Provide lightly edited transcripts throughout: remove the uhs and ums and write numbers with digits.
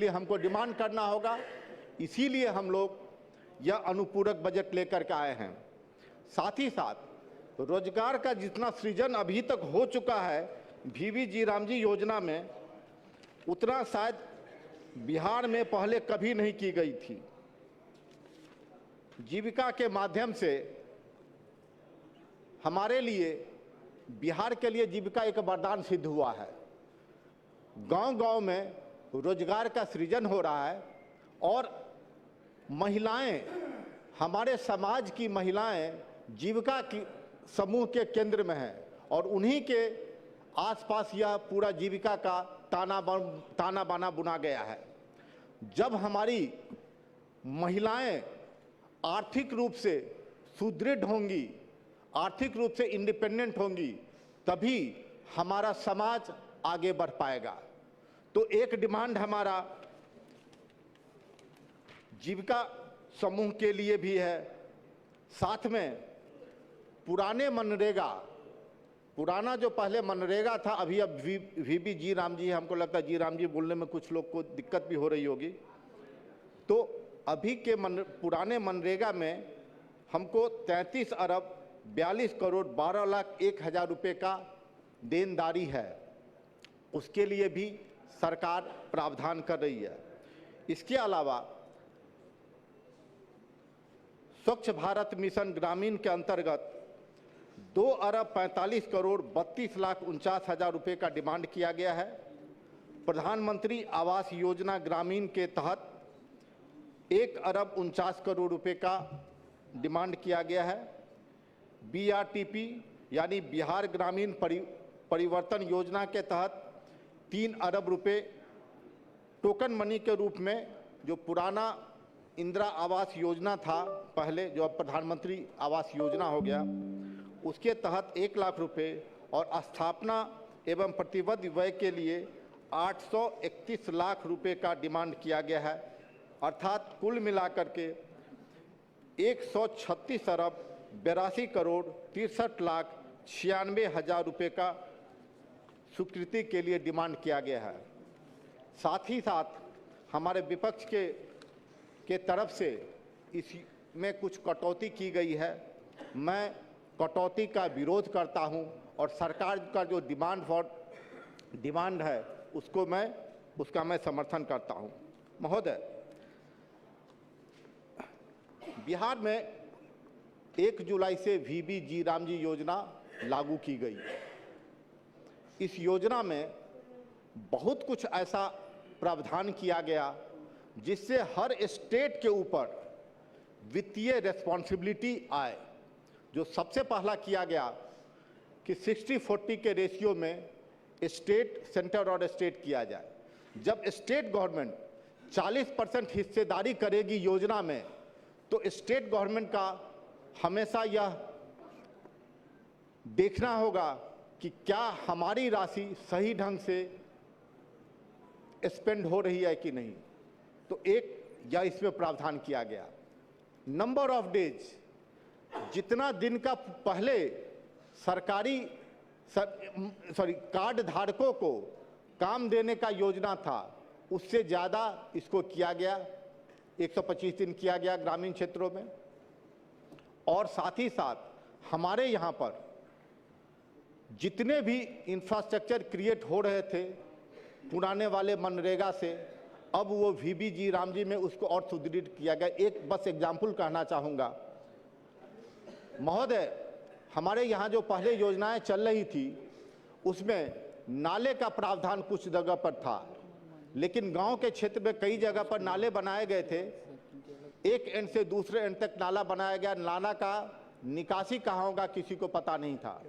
लिए हमको डिमांड करना होगा। इसीलिए हम लोग यह अनुपूरक बजट लेकर के आए हैं। साथ ही साथ रोजगार का जितना सृजन अभी तक हो चुका है वीबी जी रामजी योजना में, उतना शायद बिहार में पहले कभी नहीं की गई थी। जीविका के माध्यम से हमारे लिए, बिहार के लिए जीविका एक वरदान सिद्ध हुआ है। गांव-गांव में रोजगार का सृजन हो रहा है और महिलाएं, हमारे समाज की महिलाएं जीविका की समूह के केंद्र में हैं और उन्हीं के आसपास यह पूरा जीविका का ताना बाना बुना गया है। जब हमारी महिलाएं आर्थिक रूप से सुदृढ़ होंगी, आर्थिक रूप से इंडिपेंडेंट होंगी, तभी हमारा समाज आगे बढ़ पाएगा। तो एक डिमांड हमारा जीविका समूह के लिए भी है। साथ में पुराना जो पहले मनरेगा था, अभी अब वीबी जी रामजी, हमको लगता है जी रामजी बोलने में कुछ लोग को दिक्कत भी हो रही होगी। तो अभी के पुराने मनरेगा में हमको 33 अरब 42 करोड़ 12 लाख 1 हज़ार रुपये का देनदारी है। उसके लिए भी सरकार प्रावधान कर रही है। इसके अलावा स्वच्छ भारत मिशन ग्रामीण के अंतर्गत 2 अरब 45 करोड़ 32 लाख 49 हज़ार रुपये का डिमांड किया गया है। प्रधानमंत्री आवास योजना ग्रामीण के तहत 1 अरब 49 करोड़ रुपये का डिमांड किया गया है। BRTP यानी बिहार ग्रामीण परिवर्तन योजना के तहत 3 अरब रुपये टोकन मनी के रूप में, जो पुराना इंदिरा आवास योजना था पहले, जो अब प्रधानमंत्री आवास योजना हो गया, उसके तहत 1 लाख रुपये और स्थापना एवं प्रतिबद्ध व्यय के लिए 831 लाख रुपये का डिमांड किया गया है। अर्थात कुल मिलाकर के 136 अरब 82 करोड़ 63 लाख 96 हज़ार रुपये का स्वीकृति के लिए डिमांड किया गया है। साथ ही साथ हमारे विपक्ष के तरफ से इसमें कुछ कटौती की गई है। मैं कटौती का विरोध करता हूं और सरकार का जो डिमांड है उसका मैं समर्थन करता हूं। महोदय, बिहार में 1 जुलाई से वीबी जी रामजी योजना लागू की गई। इस योजना में बहुत कुछ ऐसा प्रावधान किया गया जिससे हर स्टेट के ऊपर वित्तीय रिस्पॉन्सिबिलिटी आए। जो सबसे पहला किया गया कि 60-40 के रेशियो में स्टेट, सेंटर और स्टेट किया जाए। जब स्टेट गवर्नमेंट 40% हिस्सेदारी करेगी योजना में, तो स्टेट गवर्नमेंट का हमेशा यह देखना होगा कि क्या हमारी राशि सही ढंग से स्पेंड हो रही है कि नहीं। तो इसमें प्रावधान किया गया। नंबर ऑफ डेज, जितना दिन का पहले कार्ड धारकों को काम देने का योजना था, उससे ज़्यादा इसको किया गया, 125 दिन किया गया ग्रामीण क्षेत्रों में। और साथ ही साथ हमारे यहाँ पर जितने भी इंफ्रास्ट्रक्चर क्रिएट हो रहे थे पुराने वाले मनरेगा से, अब वो वीबी जी रामजी में उसको और सुदृढ़ किया गया। एक बस एग्जाम्पल कहना चाहूँगा महोदय, हमारे यहाँ जो पहले योजनाएं चल रही थी उसमें नाले का प्रावधान कुछ जगह पर था, लेकिन गांव के क्षेत्र में कई जगह पर नाले बनाए गए थे। एक एंड से दूसरे एंड तक नाला बनाया गया। नाला का निकासी कहाँ होगा किसी को पता नहीं था।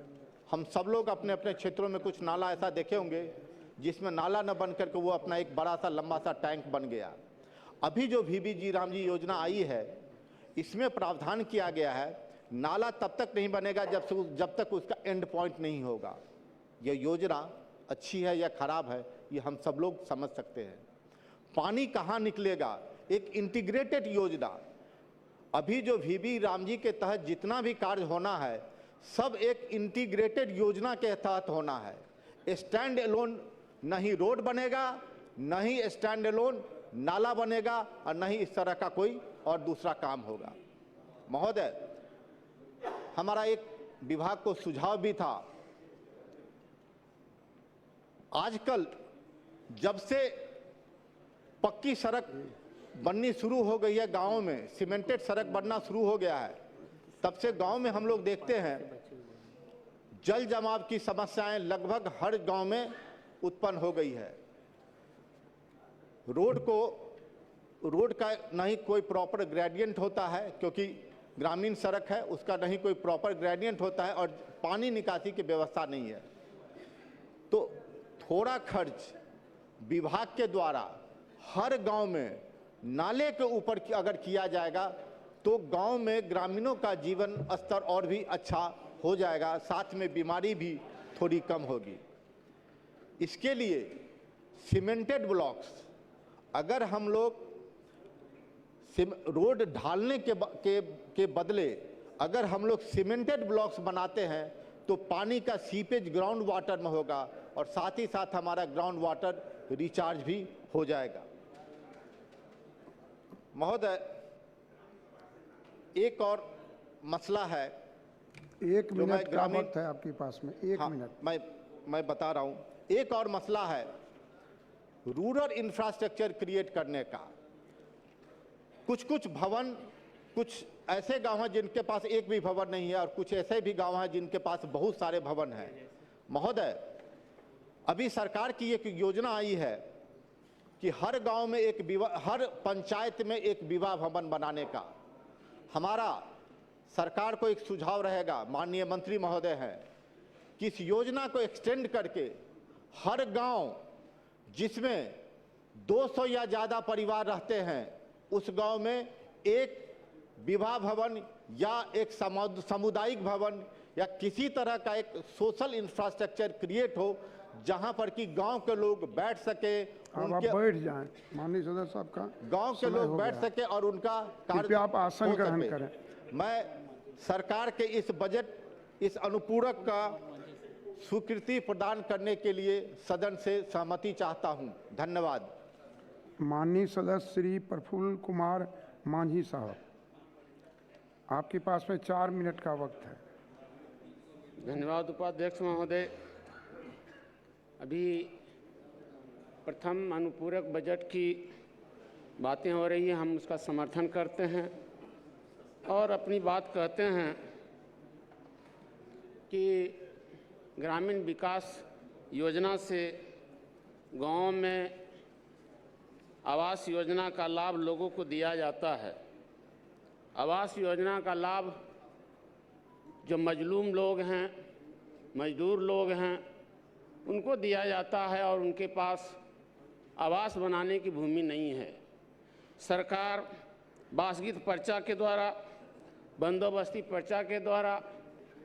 हम सब लोग अपने अपने क्षेत्रों में कुछ नाला ऐसा देखे होंगे जिसमें नाला न बन करके वो अपना एक बड़ा सा लंबा सा टैंक बन गया। अभी जो वीबी जी रामजी योजना आई है, इसमें प्रावधान किया गया है नाला तब तक नहीं बनेगा जब तक उसका एंड पॉइंट नहीं होगा। यह योजना अच्छी है या खराब है, ये हम सब लोग समझ सकते हैं। पानी कहाँ निकलेगा, एक इंटीग्रेटेड योजना। अभी जो वीबी रामजी के तहत जितना भी कार्य होना है, सब एक इंटीग्रेटेड योजना के तहत होना है। स्टैंड एलोन न ही रोड बनेगा, न ही स्टैंड एलोन नाला बनेगा और न ही इस तरह का कोई और दूसरा काम होगा। महोदय, हमारा एक विभाग को सुझाव भी था, आजकल जब से पक्की सड़क बननी शुरू हो गई है, गांवों में सीमेंटेड सड़क बनना शुरू हो गया है, तब से गांव में हम लोग देखते हैं जल जमाव की समस्याएं लगभग हर गांव में उत्पन्न हो गई है। रोड का नहीं कोई प्रॉपर ग्रेडियंट होता है, क्योंकि ग्रामीण सड़क है, उसका नहीं कोई प्रॉपर ग्रेडियंट होता है, और पानी निकासी की व्यवस्था नहीं है। तो थोड़ा खर्च विभाग के द्वारा हर गांव में नाले के ऊपर अगर किया जाएगा तो गांव में ग्रामीणों का जीवन स्तर और भी अच्छा हो जाएगा, साथ में बीमारी भी थोड़ी कम होगी। इसके लिए सीमेंटेड ब्लॉक्स, अगर हम लोग रोड ढालने के बदले अगर हम लोग सीमेंटेड ब्लॉक्स बनाते हैं तो पानी का सीपेज ग्राउंड वाटर में होगा और साथ ही साथ हमारा ग्राउंड वाटर रिचार्ज भी हो जाएगा। महोदय, एक और मसला है। 1 मिनट का वक्त है आपके पास में, 1 मिनट। मैं बता रहा हूं, एक और मसला है रूरल इंफ्रास्ट्रक्चर क्रिएट करने का। कुछ भवन, कुछ ऐसे गांव हैं जिनके पास एक भी भवन नहीं है और कुछ ऐसे भी गांव हैं जिनके पास बहुत सारे भवन हैं। महोदय, अभी सरकार की एक योजना आई है कि हर गांव में हर पंचायत में एक विवाह भवन बनाने का। हमारा सरकार को एक सुझाव रहेगा, माननीय मंत्री महोदय हैं, कि इस योजना को एक्सटेंड करके हर गांव जिसमें 200 या ज़्यादा परिवार रहते हैं उस गांव में एक विवाह भवन या एक सामुदायिक भवन या किसी तरह का एक सोशल इंफ्रास्ट्रक्चर क्रिएट हो, जहां पर कि गांव के लोग बैठ सके, उनके आप बैठ जाएं, माननीय सदस्य साहब का गांव के लोग बैठ सके और उनका कार्य आप आसन ग्रहण करें। मैं सरकार के इस बजट, इस अनुपूरक का स्वीकृति प्रदान करने के लिए सदन से सहमति चाहता हूं। धन्यवाद। माननीय सदस्य श्री प्रफुल्ल कुमार मांझी साहब, आपके पास में 4 मिनट का वक्त है। धन्यवाद उपाध्यक्ष महोदय। अभी प्रथम अनुपूरक बजट की बातें हो रही हैं, हम उसका समर्थन करते हैं और अपनी बात कहते हैं कि ग्रामीण विकास योजना से गांव में आवास योजना का लाभ लोगों को दिया जाता है। आवास योजना का लाभ जो मजलूम लोग हैं, मजदूर लोग हैं, उनको दिया जाता है और उनके पास आवास बनाने की भूमि नहीं है। सरकार बासगीत पर्चा के द्वारा, बंदोबस्ती पर्चा के द्वारा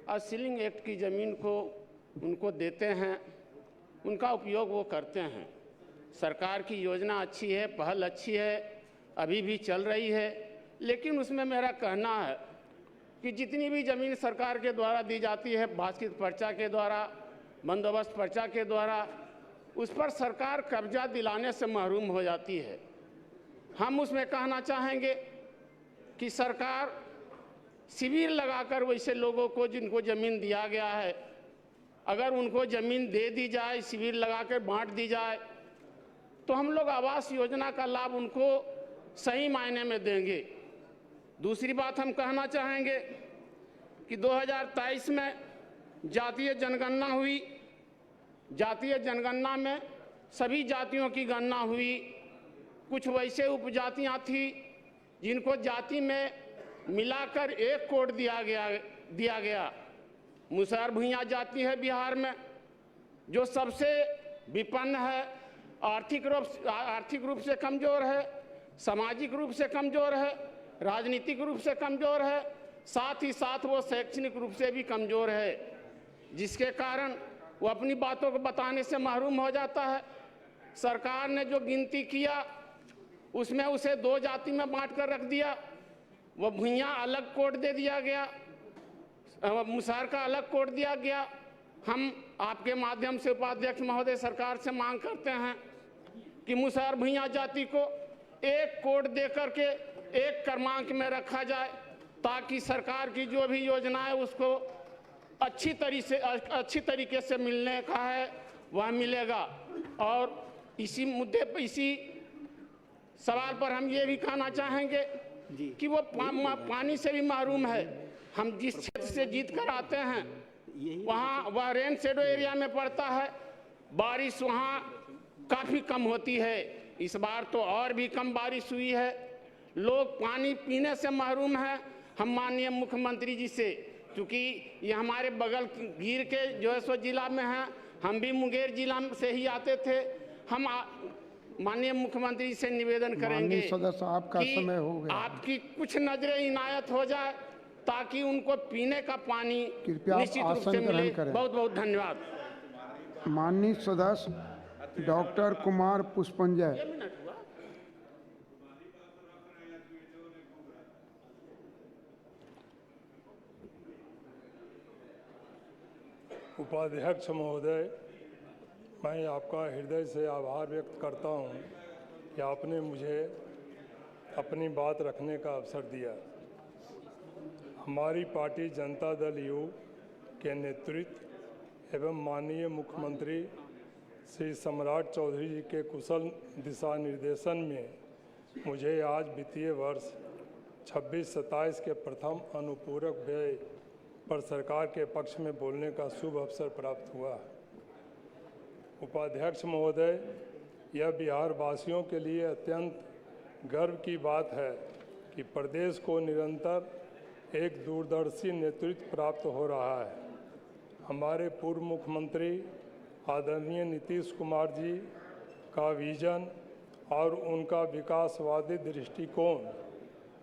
और सीलिंग एक्ट की ज़मीन को उनको देते हैं, उनका उपयोग वो करते हैं। सरकार की योजना अच्छी है, पहल अच्छी है, अभी भी चल रही है, लेकिन उसमें मेरा कहना है कि जितनी भी ज़मीन सरकार के द्वारा दी जाती है, बासगीत पर्चा के द्वारा, बंदोबस्त पर्चा के द्वारा, उस पर सरकार कब्जा दिलाने से महरूम हो जाती है। हम उसमें कहना चाहेंगे कि सरकार शिविर लगाकर वैसे लोगों को जिनको ज़मीन दिया गया है, अगर उनको ज़मीन दे दी जाए, शिविर लगाकर बांट दी जाए, तो हम लोग आवास योजना का लाभ उनको सही मायने में देंगे। दूसरी बात हम कहना चाहेंगे कि 2023 में जातीय जनगणना हुई। जातीय जनगणना में सभी जातियों की गणना हुई। कुछ वैसे उपजातियां थी जिनको जाति में मिलाकर एक कोड दिया गया। मुसहर भुइयां जाति है बिहार में, जो सबसे विपन्न है, आर्थिक रूप से कमज़ोर है, सामाजिक रूप से कमज़ोर है, राजनीतिक रूप से कमज़ोर है, साथ ही साथ वो शैक्षणिक रूप से भी कमज़ोर है, जिसके कारण वो अपनी बातों को बताने से महरूम हो जाता है। सरकार ने जो गिनती किया उसमें उसे 2 जाति में बांट कर रख दिया। वो भुइयां अलग कोड दे दिया गया, मुसहर का अलग कोड दिया गया। हम आपके माध्यम से उपाध्यक्ष महोदय सरकार से मांग करते हैं कि मुसहर भुइयां जाति को एक कोड दे करके एक क्रमांक में रखा जाए, ताकि सरकार की जो भी योजना है उसको अच्छी तरीके से मिलने का है वह मिलेगा। और इसी मुद्दे पर, इसी सवाल पर हम ये भी कहना चाहेंगे कि वो पानी से भी महरूम है। हम जिस क्षेत्र से जीत कर आते हैं वहाँ वह रेन शेडो एरिया में पड़ता है, बारिश वहाँ काफ़ी कम होती है। इस बार तो और भी कम बारिश हुई है, लोग पानी पीने से महरूम हैं। हम माननीय मुख्यमंत्री जी से, क्योंकि ये हमारे बगल गिर के जो है सो जिला में है, हम भी मुंगेर जिला से ही आते थे, हम माननीय मुख्यमंत्री से निवेदन करेंगे सदस्य आपका समय हो गया, आपकी कुछ नजरें इनायत हो जाए ताकि उनको पीने का पानी निश्चित रूप से मिले। बहुत बहुत धन्यवाद। माननीय सदस्य डॉक्टर कुमार पुष्पंजय। उपाध्यक्ष महोदय, मैं आपका हृदय से आभार व्यक्त करता हूं कि आपने मुझे अपनी बात रखने का अवसर दिया। हमारी पार्टी जनता दल यू के नेतृत्व एवं माननीय मुख्यमंत्री श्री सम्राट चौधरी जी के कुशल दिशा निर्देशन में मुझे आज वित्तीय वर्ष 26-27 के प्रथम अनुपूरक व्यय पर सरकार के पक्ष में बोलने का शुभ अवसर प्राप्त हुआ। उपाध्यक्ष महोदय, यह बिहार वासियों के लिए अत्यंत गर्व की बात है कि प्रदेश को निरंतर एक दूरदर्शी नेतृत्व प्राप्त हो रहा है। हमारे पूर्व मुख्यमंत्री आदरणीय नीतीश कुमार जी का विजन और उनका विकासवादी दृष्टिकोण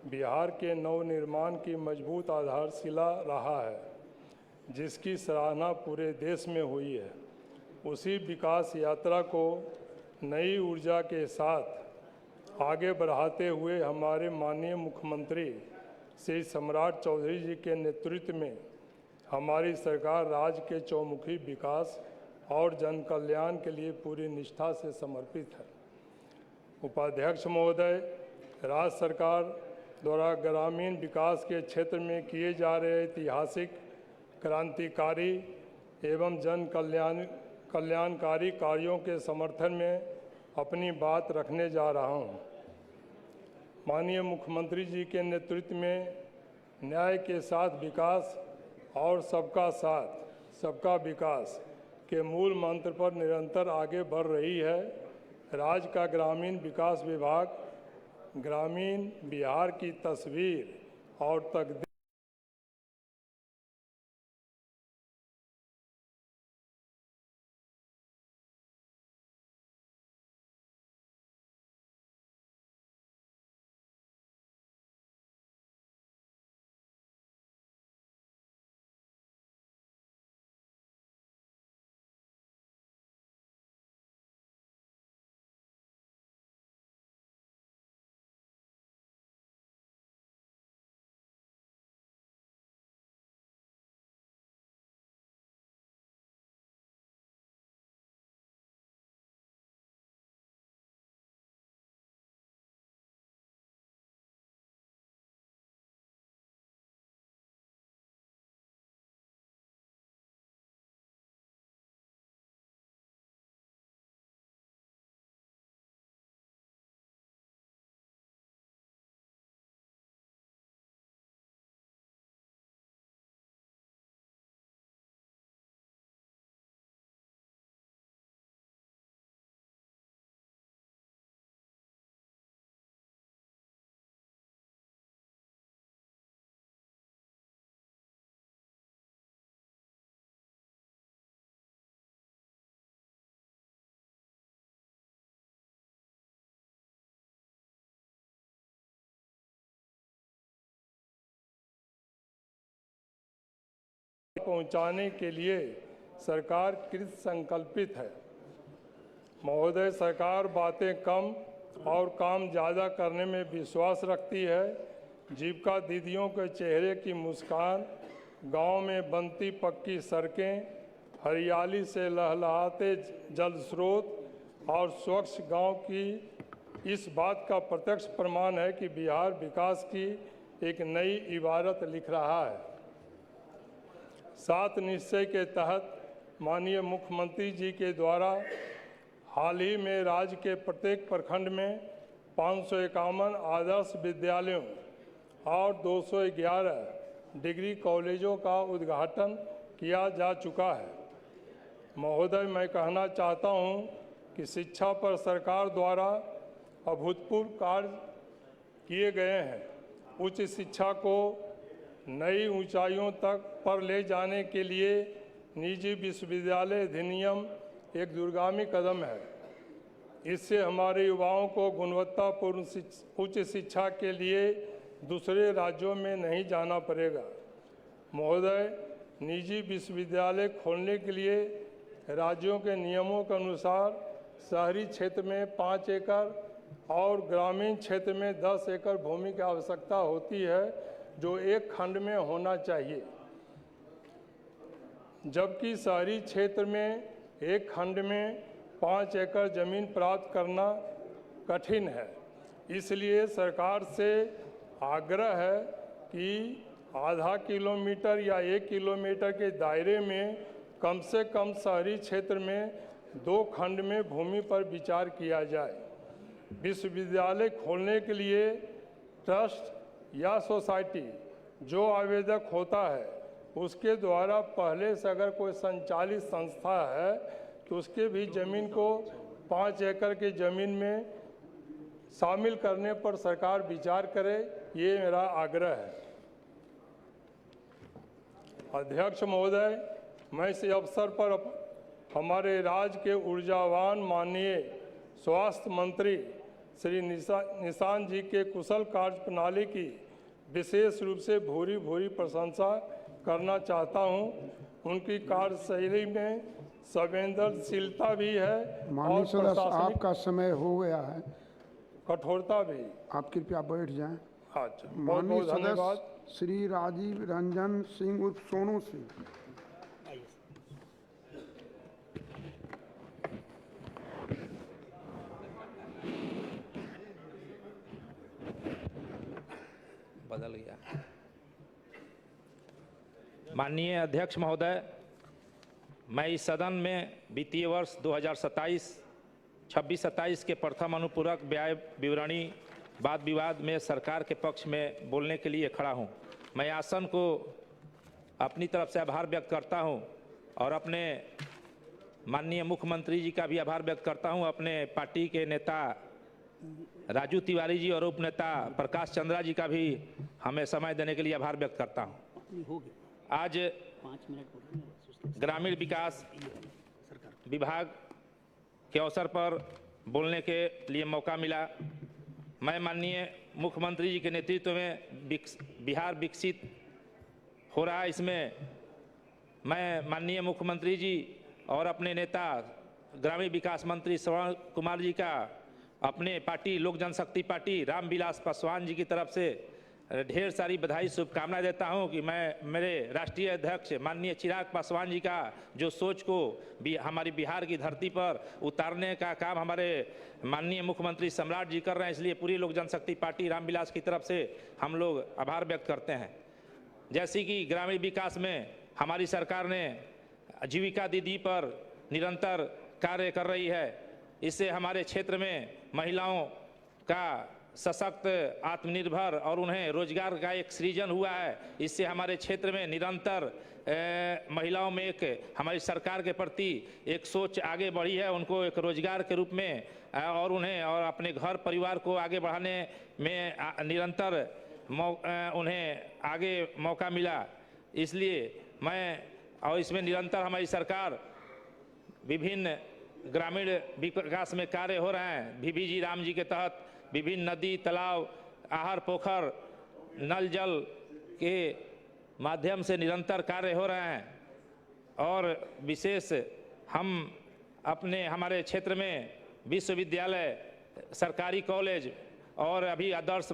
बिहार के नवनिर्माण की मजबूत आधारशिला रहा है, जिसकी सराहना पूरे देश में हुई है। उसी विकास यात्रा को नई ऊर्जा के साथ आगे बढ़ाते हुए हमारे माननीय मुख्यमंत्री श्री सम्राट चौधरी जी के नेतृत्व में हमारी सरकार राज्य के चौमुखी विकास और जन कल्याण के लिए पूरी निष्ठा से समर्पित है। उपाध्यक्ष महोदय, राज्य सरकार द्वारा ग्रामीण विकास के क्षेत्र में किए जा रहे ऐतिहासिक, क्रांतिकारी एवं जन कल्याणकारी कार्यों के समर्थन में अपनी बात रखने जा रहा हूं। माननीय मुख्यमंत्री जी के नेतृत्व में न्याय के साथ विकास और सबका साथ सबका विकास के मूल मंत्र पर निरंतर आगे बढ़ रही है। राज्य का ग्रामीण विकास विभाग ग्रामीण बिहार की तस्वीर और तकदीर पहुंचाने के लिए सरकार कृत संकल्पित है। महोदय, सरकार बातें कम और काम ज़्यादा करने में विश्वास रखती है। जीविका दीदियों के चेहरे की मुस्कान, गांव में बनती पक्की सड़कें, हरियाली से लहलहाते जल स्रोत और स्वच्छ गांव की इस बात का प्रत्यक्ष प्रमाण है कि बिहार विकास की एक नई इबारत लिख रहा है। 7 निश्चय के तहत माननीय मुख्यमंत्री जी के द्वारा हाल ही में राज्य के प्रत्येक प्रखंड में 551 आदर्श विद्यालयों और 211 डिग्री कॉलेजों का उद्घाटन किया जा चुका है। महोदय, मैं कहना चाहता हूं कि शिक्षा पर सरकार द्वारा अभूतपूर्व कार्य किए गए हैं। उच्च शिक्षा को नई ऊंचाइयों तक पर ले जाने के लिए निजी विश्वविद्यालय अधिनियम एक दूरगामी कदम है। इससे हमारे युवाओं को गुणवत्तापूर्ण उच्च शिक्षा के लिए दूसरे राज्यों में नहीं जाना पड़ेगा। महोदय, निजी विश्वविद्यालय खोलने के लिए राज्यों के नियमों के अनुसार शहरी क्षेत्र में 5 एकड़ और ग्रामीण क्षेत्र में 10 एकड़ भूमि की आवश्यकता होती है, जो एक खंड में होना चाहिए, जबकि शहरी क्षेत्र में एक खंड में 5 एकड़ जमीन प्राप्त करना कठिन है। इसलिए सरकार से आग्रह है कि आधा किलोमीटर या 1 किलोमीटर के दायरे में कम से कम शहरी क्षेत्र में 2 खंड में भूमि पर विचार किया जाए। विश्वविद्यालय खोलने के लिए ट्रस्ट या सोसाइटी जो आवेदक होता है उसके द्वारा पहले से अगर कोई संचालित संस्था है तो उसके भी ज़मीन को 5 एकड़ की ज़मीन में शामिल करने पर सरकार विचार करे, ये मेरा आग्रह है। अध्यक्ष महोदय, मैं इस अवसर पर हमारे राज्य के ऊर्जावान माननीय स्वास्थ्य मंत्री श्री निशांत जी के कुशल कार्य प्रणाली की विशेष रूप से भूरी भूरी प्रशंसा करना चाहता हूं। उनकी कार्यशैली में संवेदनशीलता भी है माननीय और सदस्य, प्रशासनिक आपका समय हो गया है, कठोरता भी। आप कृपया बैठ जाएं। अच्छा, बहुत माननीय बहुत धन्यवाद। सदस्य श्री राजीव रंजन सिंह उर्फ सोनू सिंह। बदल गया। माननीय अध्यक्ष महोदय, मैं इस सदन में वित्तीय वर्ष 2027 के प्रथम अनुपूरक व्यय विवरणी वाद विवाद में सरकार के पक्ष में बोलने के लिए खड़ा हूं। मैं आसन को अपनी तरफ से आभार व्यक्त करता हूं और अपने माननीय मुख्यमंत्री जी का भी आभार व्यक्त करता हूं, अपने पार्टी के नेता राजू तिवारी जी और उपनेता प्रकाश चंद्रा जी का भी हमें समय देने के लिए आभार व्यक्त करता हूं। आज ग्रामीण विकास विभाग के अवसर पर बोलने के लिए मौका मिला। मैं माननीय मुख्यमंत्री जी के नेतृत्व में बिहार विकसित हो रहा है, इसमें मैं माननीय मुख्यमंत्री जी और अपने नेता ग्रामीण विकास मंत्री श्रवण कुमार जी का अपने पार्टी लोक जनशक्ति पार्टी रामविलास पासवान जी की तरफ से ढेर सारी बधाई शुभकामनाएं देता हूं कि मैं मेरे राष्ट्रीय अध्यक्ष माननीय चिराग पासवान जी का जो सोच को भी हमारी बिहार की धरती पर उतारने का काम हमारे माननीय मुख्यमंत्री सम्राट जी कर रहे हैं, इसलिए पूरी लोक जनशक्ति पार्टी रामविलास की तरफ से हम लोग आभार व्यक्त करते हैं। जैसे कि ग्रामीण विकास में हमारी सरकार ने आजीविका दीदी पर निरंतर कार्य कर रही है। इससे हमारे क्षेत्र में महिलाओं का सशक्त, आत्मनिर्भर और उन्हें रोजगार का एक सृजन हुआ है। इससे हमारे क्षेत्र में निरंतर महिलाओं में एक हमारी सरकार के प्रति एक सोच आगे बढ़ी है, उनको एक रोजगार के रूप में और उन्हें और अपने घर परिवार को आगे बढ़ाने में निरंतर उन्हें आगे मौका मिला। इसलिए मैं और इसमें निरंतर हमारी सरकार विभिन्न ग्रामीण विकास में कार्य हो रहे हैं। VBG राम जी के तहत विभिन्न नदी, तालाब, आहर, पोखर, नल जल के माध्यम से निरंतर कार्य हो रहे हैं और विशेष हम हमारे क्षेत्र में विश्वविद्यालय, सरकारी कॉलेज और अभी आदर्श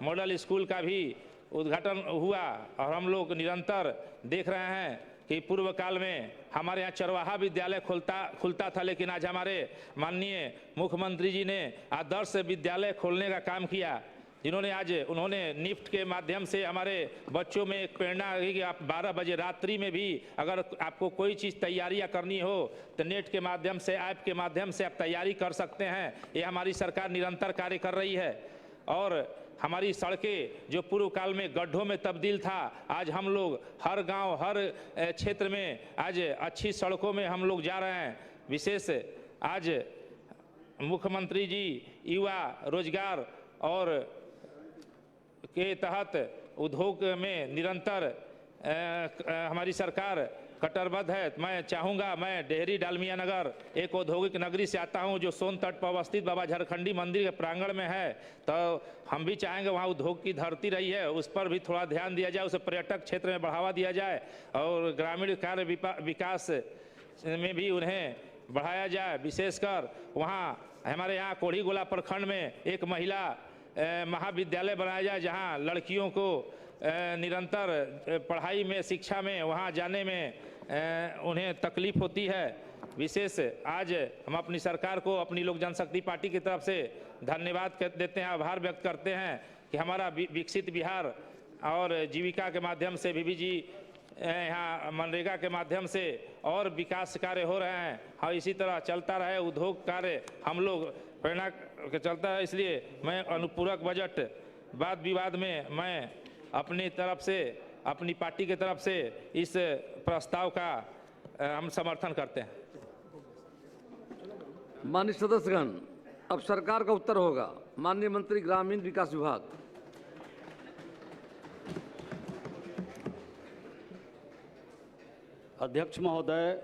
मॉडल स्कूल का भी उद्घाटन हुआ और हम लोग निरंतर देख रहे हैं कि पूर्व काल में हमारे यहाँ चरवाहा विद्यालय खुलता था, लेकिन आज हमारे माननीय मुख्यमंत्री जी ने आदर्श विद्यालय खोलने का काम किया, जिन्होंने आज उन्होंने निफ्ट के माध्यम से हमारे बच्चों में एक प्रेरणा है कि आप 12 बजे रात्रि में भी अगर आपको कोई चीज़ तैयारियां करनी हो तो नेट के माध्यम से, ऐप के माध्यम से आप तैयारी कर सकते हैं। ये हमारी सरकार निरंतर कार्य कर रही है। और हमारी सड़कें जो पूर्व काल में गड्ढों में तब्दील था, आज हम लोग हर गांव, हर क्षेत्र में आज अच्छी सड़कों में हम लोग जा रहे हैं। विशेष आज मुख्यमंत्री जी युवा रोजगार और के तहत उद्योग में निरंतर हमारी सरकार कट्टरबद्ध है। मैं चाहूँगा, मैं डेहरी डालमिया नगर एक औद्योगिक नगरी से आता हूँ जो सोन तट पर अवस्थित बाबा झारखंडी मंदिर के प्रांगण में है, तो हम भी चाहेंगे वहाँ उद्योग की धरती रही है, उस पर भी थोड़ा ध्यान दिया जाए, उसे पर्यटक क्षेत्र में बढ़ावा दिया जाए और ग्रामीण कार्य विकास में भी उन्हें बढ़ाया जाए। विशेषकर वहाँ हमारे यहाँ कोढ़ीगोला प्रखंड में एक महिला महाविद्यालय बनाया जाए, जहाँ लड़कियों को निरंतर पढ़ाई में, शिक्षा में वहाँ जाने में उन्हें तकलीफ होती है। विशेष आज हम अपनी सरकार को, अपनी लोक जनशक्ति पार्टी की तरफ से धन्यवाद देते हैं, आभार व्यक्त करते हैं कि हमारा विकसित बिहार और जीविका के माध्यम से बीबी जी यहाँ मनरेगा के माध्यम से और विकास कार्य हो रहे हैं और इसी तरह चलता रहे उद्योग कार्य हम लोग प्रेरणा के चलता है। इसलिए मैं अनुपूरक बजट वाद विवाद में मैं अपनी तरफ से, अपनी पार्टी की तरफ से इस प्रस्ताव का हम समर्थन करते हैं। माननीय सदस्यगण, अब सरकार का उत्तर होगा। माननीय मंत्री ग्रामीण विकास विभाग। अध्यक्ष महोदय,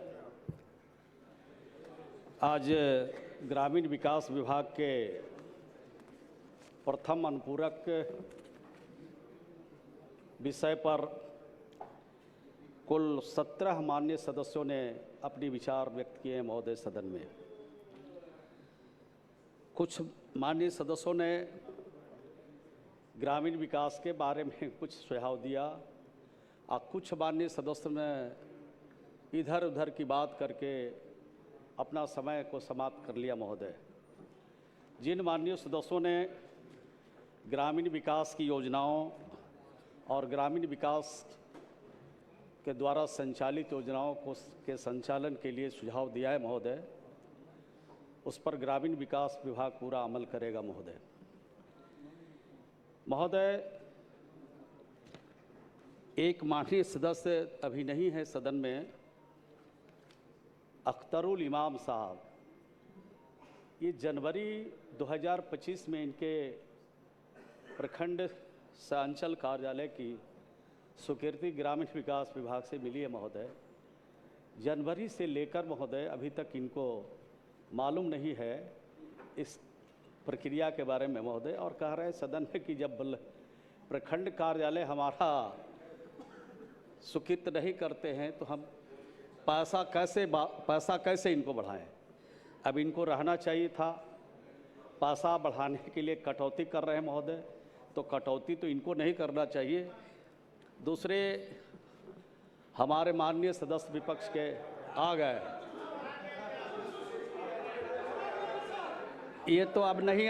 आज ग्रामीण विकास विभाग के प्रथम अनुपूरक विषय पर कुल 17 माननीय सदस्यों ने अपने विचार व्यक्त किए हैं महोदय सदन में। कुछ माननीय सदस्यों ने ग्रामीण विकास के बारे में कुछ सुझाव दिया और कुछ माननीय सदस्यों ने इधर उधर की बात करके अपना समय को समाप्त कर लिया महोदय। जिन माननीय सदस्यों ने ग्रामीण विकास की योजनाओं और ग्रामीण विकास के द्वारा संचालित योजनाओं के संचालन के लिए सुझाव दिया है महोदय, उस पर ग्रामीण विकास विभाग पूरा अमल करेगा महोदय। महोदय, एक माननीय सदस्य अभी नहीं है सदन में, अख्तरुल इमाम साहब, ये जनवरी 2025 में इनके प्रखंड अंचल कार्यालय की स्वीकृति ग्रामीण विकास विभाग से मिली है महोदय। जनवरी से लेकर महोदय अभी तक इनको मालूम नहीं है इस प्रक्रिया के बारे में महोदय, और कह रहे हैं सदन में कि जब प्रखंड कार्यालय हमारा स्वीकृत नहीं करते हैं तो हम पैसा कैसे इनको बढ़ाएं। अब इनको रहना चाहिए था, पैसा बढ़ाने के लिए कटौती कर रहे हैं महोदय, तो कटौती तो इनको नहीं करना चाहिए। दूसरे हमारे माननीय सदस्य विपक्ष के आ गए, ये तो अब नहीं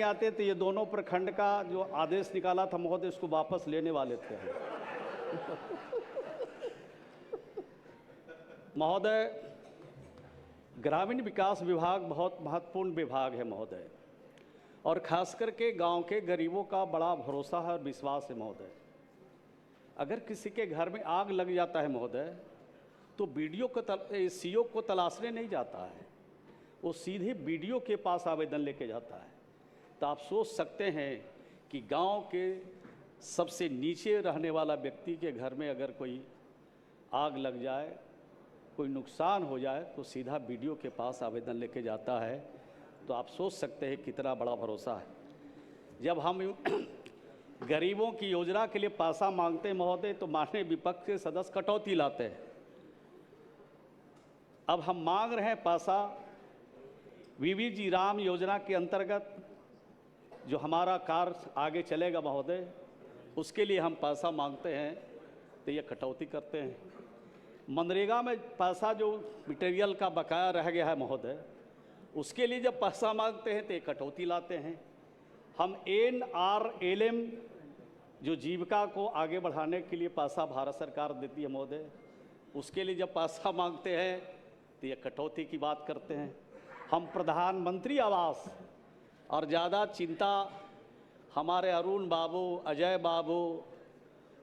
आते तो ये दोनों प्रखंड का जो आदेश निकाला था महोदय उसको वापस लेने वाले थे महोदय। ग्रामीण विकास विभाग बहुत महत्वपूर्ण विभाग है महोदय, और खास करके गांव के गरीबों का बड़ा भरोसा है और विश्वास है महोदय। अगर किसी के घर में आग लग जाता है महोदय तो सीओ को तलाशने नहीं जाता है, वो सीधे बीडीओ के पास आवेदन लेके जाता है। तो आप सोच सकते हैं कि गांव के सबसे नीचे रहने वाला व्यक्ति के घर में अगर कोई आग लग जाए, कोई नुकसान हो जाए, तो सीधा बीडीओ के पास आवेदन लेके जाता है। तो आप सोच सकते हैं कितना बड़ा भरोसा है। जब हम गरीबों की योजना के लिए पैसा मांगते हैं महोदय तो माननीय विपक्ष के सदस्य कटौती लाते हैं। अब हम मांग रहे हैं पैसा वीवी जी राम योजना के अंतर्गत, जो हमारा कार्य आगे चलेगा महोदय, उसके लिए हम पैसा मांगते हैं तो ये कटौती करते हैं। मनरेगा में पैसा जो मटेरियल का बकाया रह गया है महोदय, उसके लिए जब पैसा मांगते हैं तो एक कटौती लाते हैं। हम NRLM जो जीविका को आगे बढ़ाने के लिए पैसा भारत सरकार देती है महोदय, उसके लिए जब पैसा मांगते हैं तो ये कटौती की बात करते हैं। हम प्रधानमंत्री आवास और ज़्यादा चिंता हमारे अरुण बाबू, अजय बाबू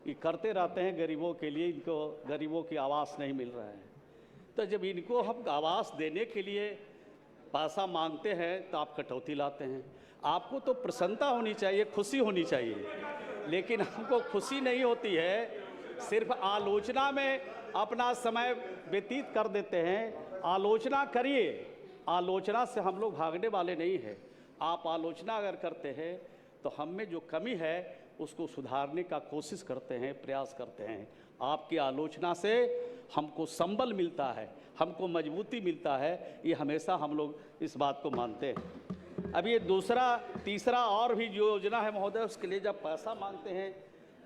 ये करते रहते हैं गरीबों के लिए, इनको गरीबों की आवास नहीं मिल रहा है। तो जब इनको हम आवास देने के लिए पैसा मांगते हैं तो आप कटौती लाते हैं। आपको तो प्रसन्नता होनी चाहिए, खुशी होनी चाहिए, लेकिन हमको खुशी नहीं होती है, सिर्फ आलोचना में अपना समय व्यतीत कर देते हैं। आलोचना करिए, आलोचना से हम लोग भागने वाले नहीं हैं। आप आलोचना अगर करते हैं तो हम में जो कमी है उसको सुधारने का कोशिश करते हैं, प्रयास करते हैं। आपकी आलोचना से हमको संबल मिलता है, हमको मजबूती मिलता है, ये हमेशा हम लोग इस बात को मानते हैं। अब ये दूसरा तीसरा और भी जो योजना है महोदय, उसके लिए जब पैसा मांगते हैं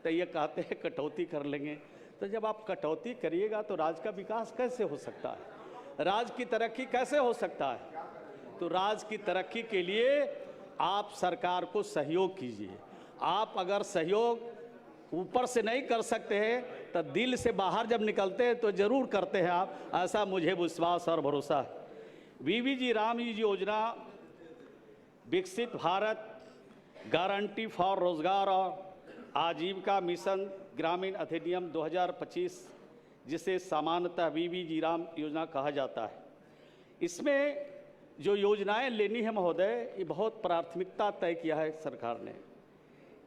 तो ये कहते हैं कटौती कर लेंगे। तो जब आप कटौती करिएगा तो राज्य का विकास कैसे हो सकता है, राज्य की तरक्की कैसे हो सकता है? तो राज्य की तरक्की के लिए आप सरकार को सहयोग कीजिए। आप अगर सहयोग ऊपर से नहीं कर सकते हैं तो दिल से बाहर जब निकलते हैं तो ज़रूर करते हैं आप, ऐसा मुझे विश्वास और भरोसा है। VVG राम जी योजना, विकसित भारत गारंटी फॉर रोजगार और आजीविका मिशन ग्रामीण अधिनियम 2025, जिसे सामान्यतः VVG राम योजना कहा जाता है, इसमें जो योजनाएं लेनी है महोदय, ये बहुत प्राथमिकता तय किया है सरकार ने।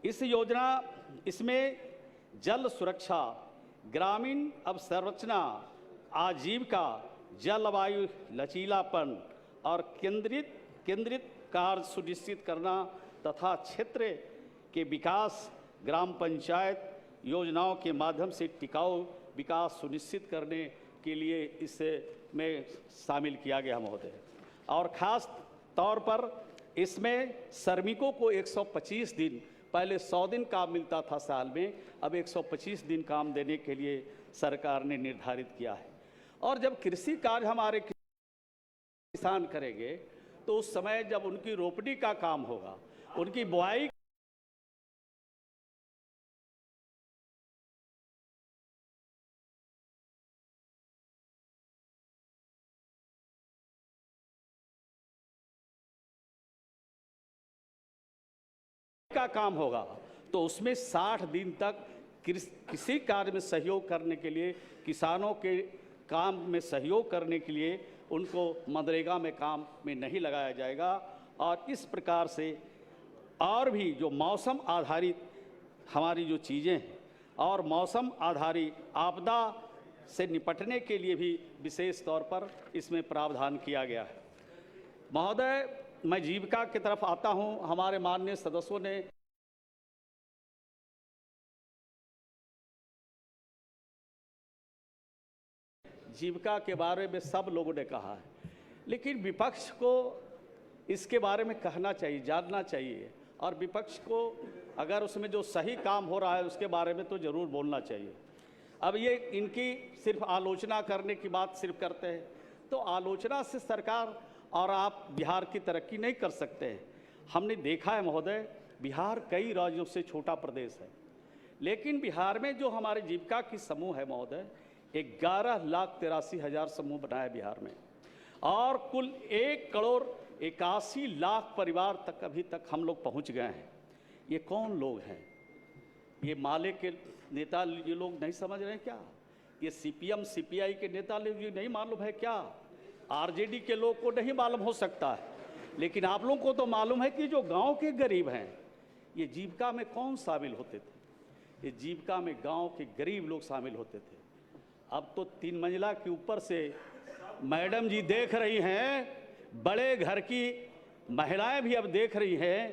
इस योजना इसमें जल सुरक्षा, ग्रामीण अवसंरचना, आजीविका, जलवायु लचीलापन और केंद्रित कार्य सुनिश्चित करना तथा क्षेत्र के विकास, ग्राम पंचायत योजनाओं के माध्यम से टिकाऊ विकास सुनिश्चित करने के लिए इसे में शामिल किया गया महोदय। और ख़ास तौर पर इसमें श्रमिकों को 125 दिन, पहले 100 दिन काम मिलता था साल में, अब 125 दिन काम देने के लिए सरकार ने निर्धारित किया है। और जब कृषि कार्य हमारे किसान करेंगे तो उस समय जब उनकी रोपनी का काम होगा, उनकी बुआई का काम होगा, तो उसमें 60 दिन तक किसी कार्य में सहयोग करने के लिए, किसानों के काम में सहयोग करने के लिए उनको मनरेगा में काम में नहीं लगाया जाएगा। और इस प्रकार से और भी जो मौसम आधारित हमारी जो चीज़ें हैं और मौसम आधारित आपदा से निपटने के लिए भी विशेष तौर पर इसमें प्रावधान किया गया है। महोदय, मैं जीविका की तरफ आता हूं। हमारे माननीय सदस्यों ने जीविका के बारे में सब लोगों ने कहा है, लेकिन विपक्ष को इसके बारे में कहना चाहिए, जानना चाहिए, और विपक्ष को अगर उसमें जो सही काम हो रहा है उसके बारे में तो ज़रूर बोलना चाहिए। अब ये इनकी सिर्फ आलोचना करने की बात सिर्फ करते हैं, तो आलोचना से सरकार और आप बिहार की तरक्की नहीं कर सकते हैं। हमने देखा है महोदय, बिहार कई राज्यों से छोटा प्रदेश है, लेकिन बिहार में जो हमारे जीविका की समूह है महोदय, 11,83,000 समूह बनाए बिहार में, और कुल 1,81,00,000 परिवार तक अभी तक हम लोग पहुंच गए हैं। ये कौन लोग हैं? ये माले के नेता ये लोग नहीं समझ रहे हैं क्या? ये CPM CPI के नेता लोग ये नहीं मालूम है क्या? RJD के लोग को नहीं मालूम हो सकता है, लेकिन आप लोगों को तो मालूम है कि जो गांव के गरीब हैं, ये जीविका में कौन शामिल होते थे? ये जीविका में गांव के गरीब लोग शामिल होते थे। अब तो 3 मंजिला के ऊपर से मैडम जी देख रही हैं, बड़े घर की महिलाएं भी अब देख रही हैं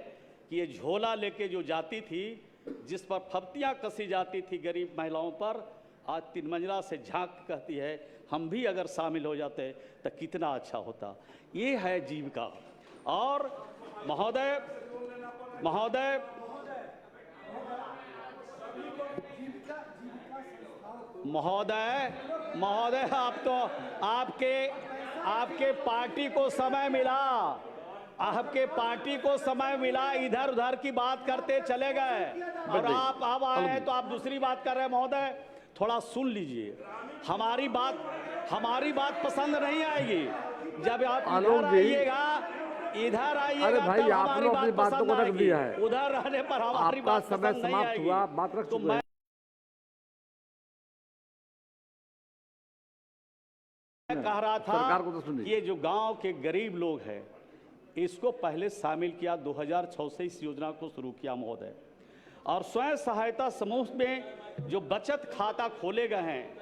कि ये झोला लेके जो जाती थी, जिस पर फब्तियाँ कसी जाती थी गरीब महिलाओं पर, आज 3 मंजिला से झांक कहती है हम भी अगर शामिल हो जाते तो कितना अच्छा होता। ये है जीविका। और महोदय महोदय महोदय, आप तो आपके पार्टी को समय मिला, आपके पार्टी को समय मिला, इधर उधर की बात करते चले गए और आप अब आए हैं तो आप दूसरी बात कर रहे हैं। महोदय थोड़ा सुन लीजिए, हमारी बात पसंद नहीं आएगी। जब आप इधर आइएगा अरे भाई, तब आप हमारी लोग अपनी बात बातों पसंद को रख आएगी। दिया है। उधर रहने पर हमारी आपका बात समय पसंद नहीं समाप्त आएगी। हुआ, बात रख तो चुके हैं। मैं कह रहा था सरकार को तो सुनिए। कि ये जो गांव के गरीब लोग हैं, इसको पहले शामिल किया, 2006 से इस योजना को शुरू किया महोदय। और स्वयं सहायता समूह में जो बचत खाता खोले गए हैं,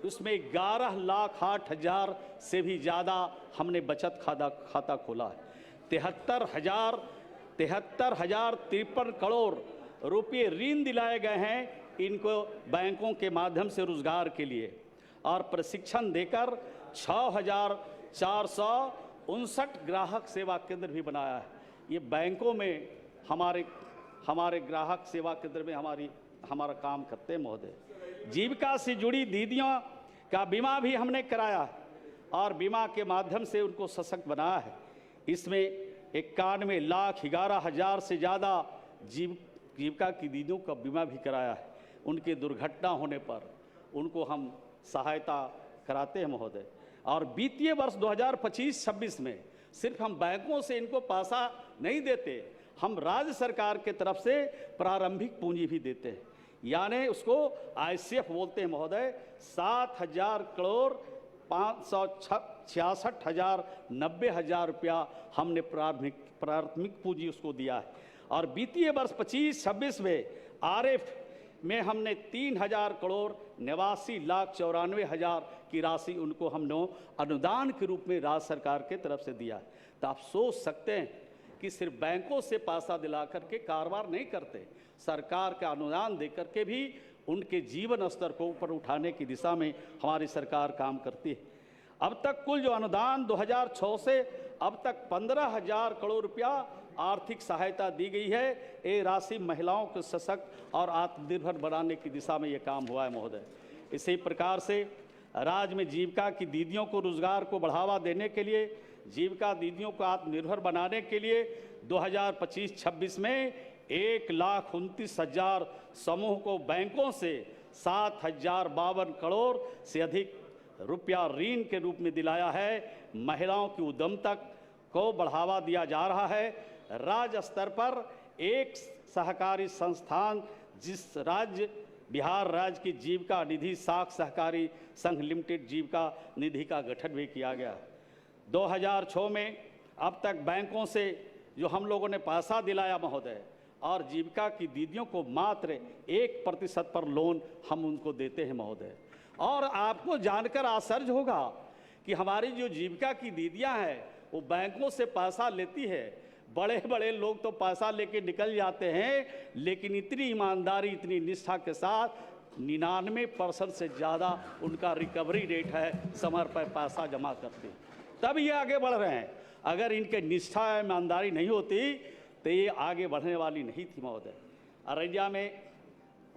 उसमें 11,08,000 से भी ज़्यादा हमने बचत खाता खोला है। 73,053 करोड़ रुपये ऋण दिलाए गए हैं इनको बैंकों के माध्यम से रोजगार के लिए, और प्रशिक्षण देकर 6,459 ग्राहक सेवा केंद्र भी बनाया है। ये बैंकों में हमारे ग्राहक सेवा केंद्र में हमारा काम करते हैं महोदय। जीविका से जुड़ी दीदियों का बीमा भी हमने कराया है और बीमा के माध्यम से उनको सशक्त बनाया है। इसमें 91,11,000 से ज़्यादा जीविका की दीदियों का बीमा भी कराया है। उनकी दुर्घटना होने पर उनको हम सहायता कराते हैं महोदय। और वित्तीय वर्ष 2025-26 में सिर्फ हम बैंकों से इनको पैसा नहीं देते, हम राज्य सरकार के तरफ से प्रारंभिक पूंजी भी देते हैं, यानी उसको ICF बोलते हैं महोदय। 7,000 करोड़ 566,090 रुपया हमने प्राथमिक पूंजी उसको दिया है। और वित्तीय वर्ष 25-26 में RF में हमने 3,000 करोड़ 89,94,000 की राशि उनको हमने अनुदान के रूप में राज्य सरकार के तरफ से दिया है। तो आप सोच सकते हैं कि सिर्फ बैंकों से पैसा दिला करके कारोबार नहीं करते, सरकार का अनुदान दे करके भी उनके जीवन स्तर को ऊपर उठाने की दिशा में हमारी सरकार काम करती है। अब तक कुल जो अनुदान 2006 से अब तक 15,000 करोड़ रुपया आर्थिक सहायता दी गई है। ये राशि महिलाओं को सशक्त और आत्मनिर्भर बनाने की दिशा में ये काम हुआ है महोदय। इसी प्रकार से राज्य में जीविका की दीदियों को रोजगार को बढ़ावा देने के लिए, जीविका दीदियों को आत्मनिर्भर बनाने के लिए 2025-26 में 1,29,000 समूह को बैंकों से 7,052 करोड़ से अधिक रुपया ऋण के रूप में दिलाया है। महिलाओं की उद्यमता को बढ़ावा दिया जा रहा है। राज्य स्तर पर एक सहकारी संस्थान जिस बिहार राज्य की जीविका निधि साख सहकारी संघ लिमिटेड जीविका निधि का गठन भी किया गया। 2006 में अब तक बैंकों से जो हम लोगों ने पैसा दिलाया महोदय, और जीविका की दीदियों को मात्र 1% पर लोन हम उनको देते हैं महोदय। और आपको जानकर आश्चर्य होगा कि हमारी जो जीविका की दीदियां हैं वो बैंकों से पैसा लेती है। बड़े बड़े लोग तो पैसा लेके निकल जाते हैं, लेकिन इतनी ईमानदारी, इतनी निष्ठा के साथ 99% से ज़्यादा उनका रिकवरी रेट है, समय पर पैसा जमा करते, तब ये आगे बढ़ रहे हैं। अगर इनके निष्ठा ईमानदारी नहीं होती तो ये आगे बढ़ने वाली नहीं थी महोदय।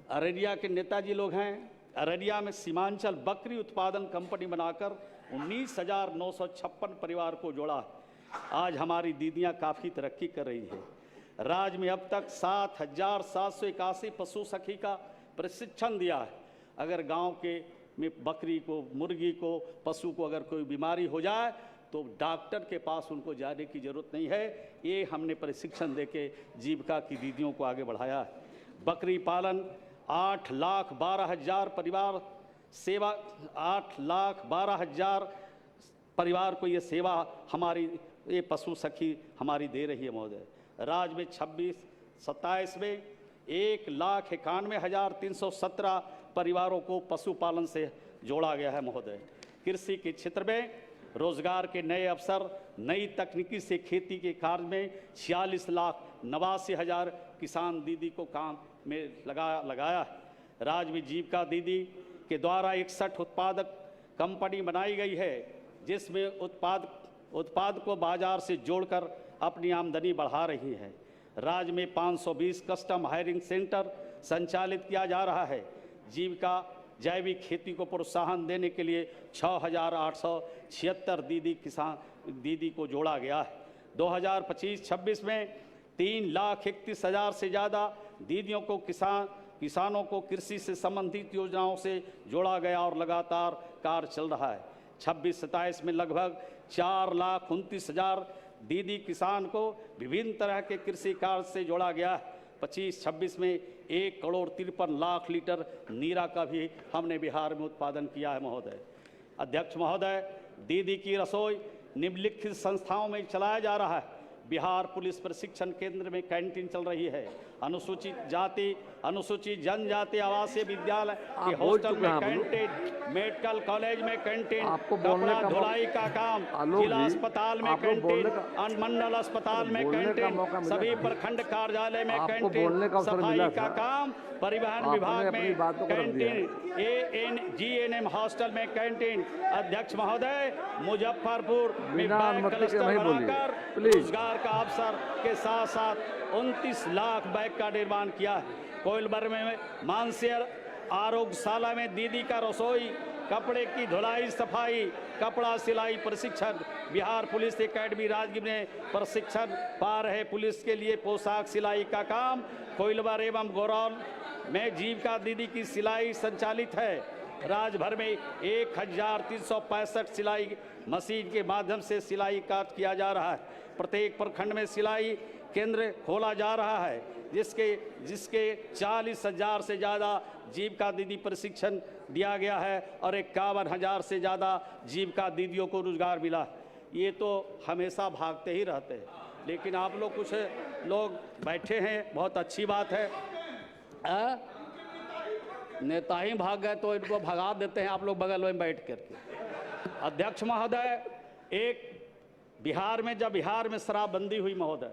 अररिया के नेताजी लोग हैं। अररिया में सीमांचल बकरी उत्पादन कंपनी बनाकर 19,956 परिवार को जोड़ा। आज हमारी दीदियां काफ़ी तरक्की कर रही है। राज्य में अब तक 7,781 पशु सखी का प्रशिक्षण दिया है। अगर गांव के में बकरी को, मुर्गी को, पशु को अगर कोई बीमारी हो जाए तो डॉक्टर के पास उनको जाने की ज़रूरत नहीं है। ये हमने प्रशिक्षण देके जीविका की दीदियों को आगे बढ़ाया है। बकरी पालन 8,12,000 परिवार सेवा, 8,12,000 परिवार को ये सेवा हमारी ये पशु सखी हमारी दे रही है महोदय। राज्य में 26-27 में 1,91,317 परिवारों को पशुपालन से जोड़ा गया है महोदय। कृषि के क्षेत्र में रोजगार के नए अवसर, नई तकनीकी से खेती के कार्य में 46,89,000 किसान दीदी को काम में लगाया है। राज्य में जीविका दीदी के द्वारा 61 उत्पादक कंपनी बनाई गई है, जिसमें उत्पाद को बाजार से जोड़कर अपनी आमदनी बढ़ा रही है। राज्य में 520 कस्टम हायरिंग सेंटर संचालित किया जा रहा है। जीविका जैविक खेती को प्रोत्साहन देने के लिए 6,876 दीदी को जोड़ा गया है। 2025-26 में 3,31,000 से ज़्यादा दीदियों को किसानों को कृषि से संबंधित योजनाओं से जोड़ा गया और लगातार कार्य चल रहा है। 26-27 में लगभग 4,29,000 दीदी किसान को विभिन्न तरह के कृषि कार्य से जोड़ा गया है। 25-26 में 1,53,00,000 लीटर नीरा का भी हमने बिहार में उत्पादन किया है महोदय। अध्यक्ष महोदय, दीदी की रसोई निम्नलिखित संस्थाओं में चलाया जा रहा है। बिहार पुलिस प्रशिक्षण केंद्र में कैंटीन चल रही है। अनुसूचित जाति अनुसूचित जनजाति आवासीय विद्यालय के हॉस्टल में कैंटीन, मेडिकल कॉलेज में कैंटीन, कपड़ा धुलाई का काम, जिला अस्पताल में कैंटीन, अनुमंडल अस्पताल में कैंटीन, सभी प्रखंड कार्यालय में कैंटीन, सफाई का काम, परिवहन विभाग में कैंटीन, GNM हॉस्टल में कैंटीन। अध्यक्ष महोदय, मुजफ्फरपुर में बैग क्लस्टर बनाकर रोजगार का अवसर के साथ साथ 29 लाख बैग का निर्माण किया है। कोइलबर में मानसियर आरोग्यशाला में दीदी का रसोई, कपड़े की धुलाई सफाई, कपड़ा सिलाई प्रशिक्षण। बिहार पुलिस एकेडमी राजगीर में प्रशिक्षण पा रहे पुलिस के लिए पोशाक सिलाई का काम। कोइलबर एवं गोरौल में जीविका दीदी की सिलाई संचालित है। राज्य भर में 1,365 सिलाई मशीन के माध्यम से सिलाई कार्य किया जा रहा है। प्रत्येक प्रखंड में सिलाई केंद्र खोला जा रहा है, जिसके 40,000 से ज़्यादा जीविका दीदी प्रशिक्षण दिया गया है और 51,000 से ज़्यादा जीविका दीदियों को रोजगार मिला। ये तो हमेशा भागते ही रहते हैं, लेकिन आप लोग कुछ लोग बैठे हैं, बहुत अच्छी बात है। नेता ही भाग गए तो इनको भगा देते हैं आप लोग बगल में बैठ करके। अध्यक्ष महोदय, जब बिहार में शराबबंदी हुई महोदय,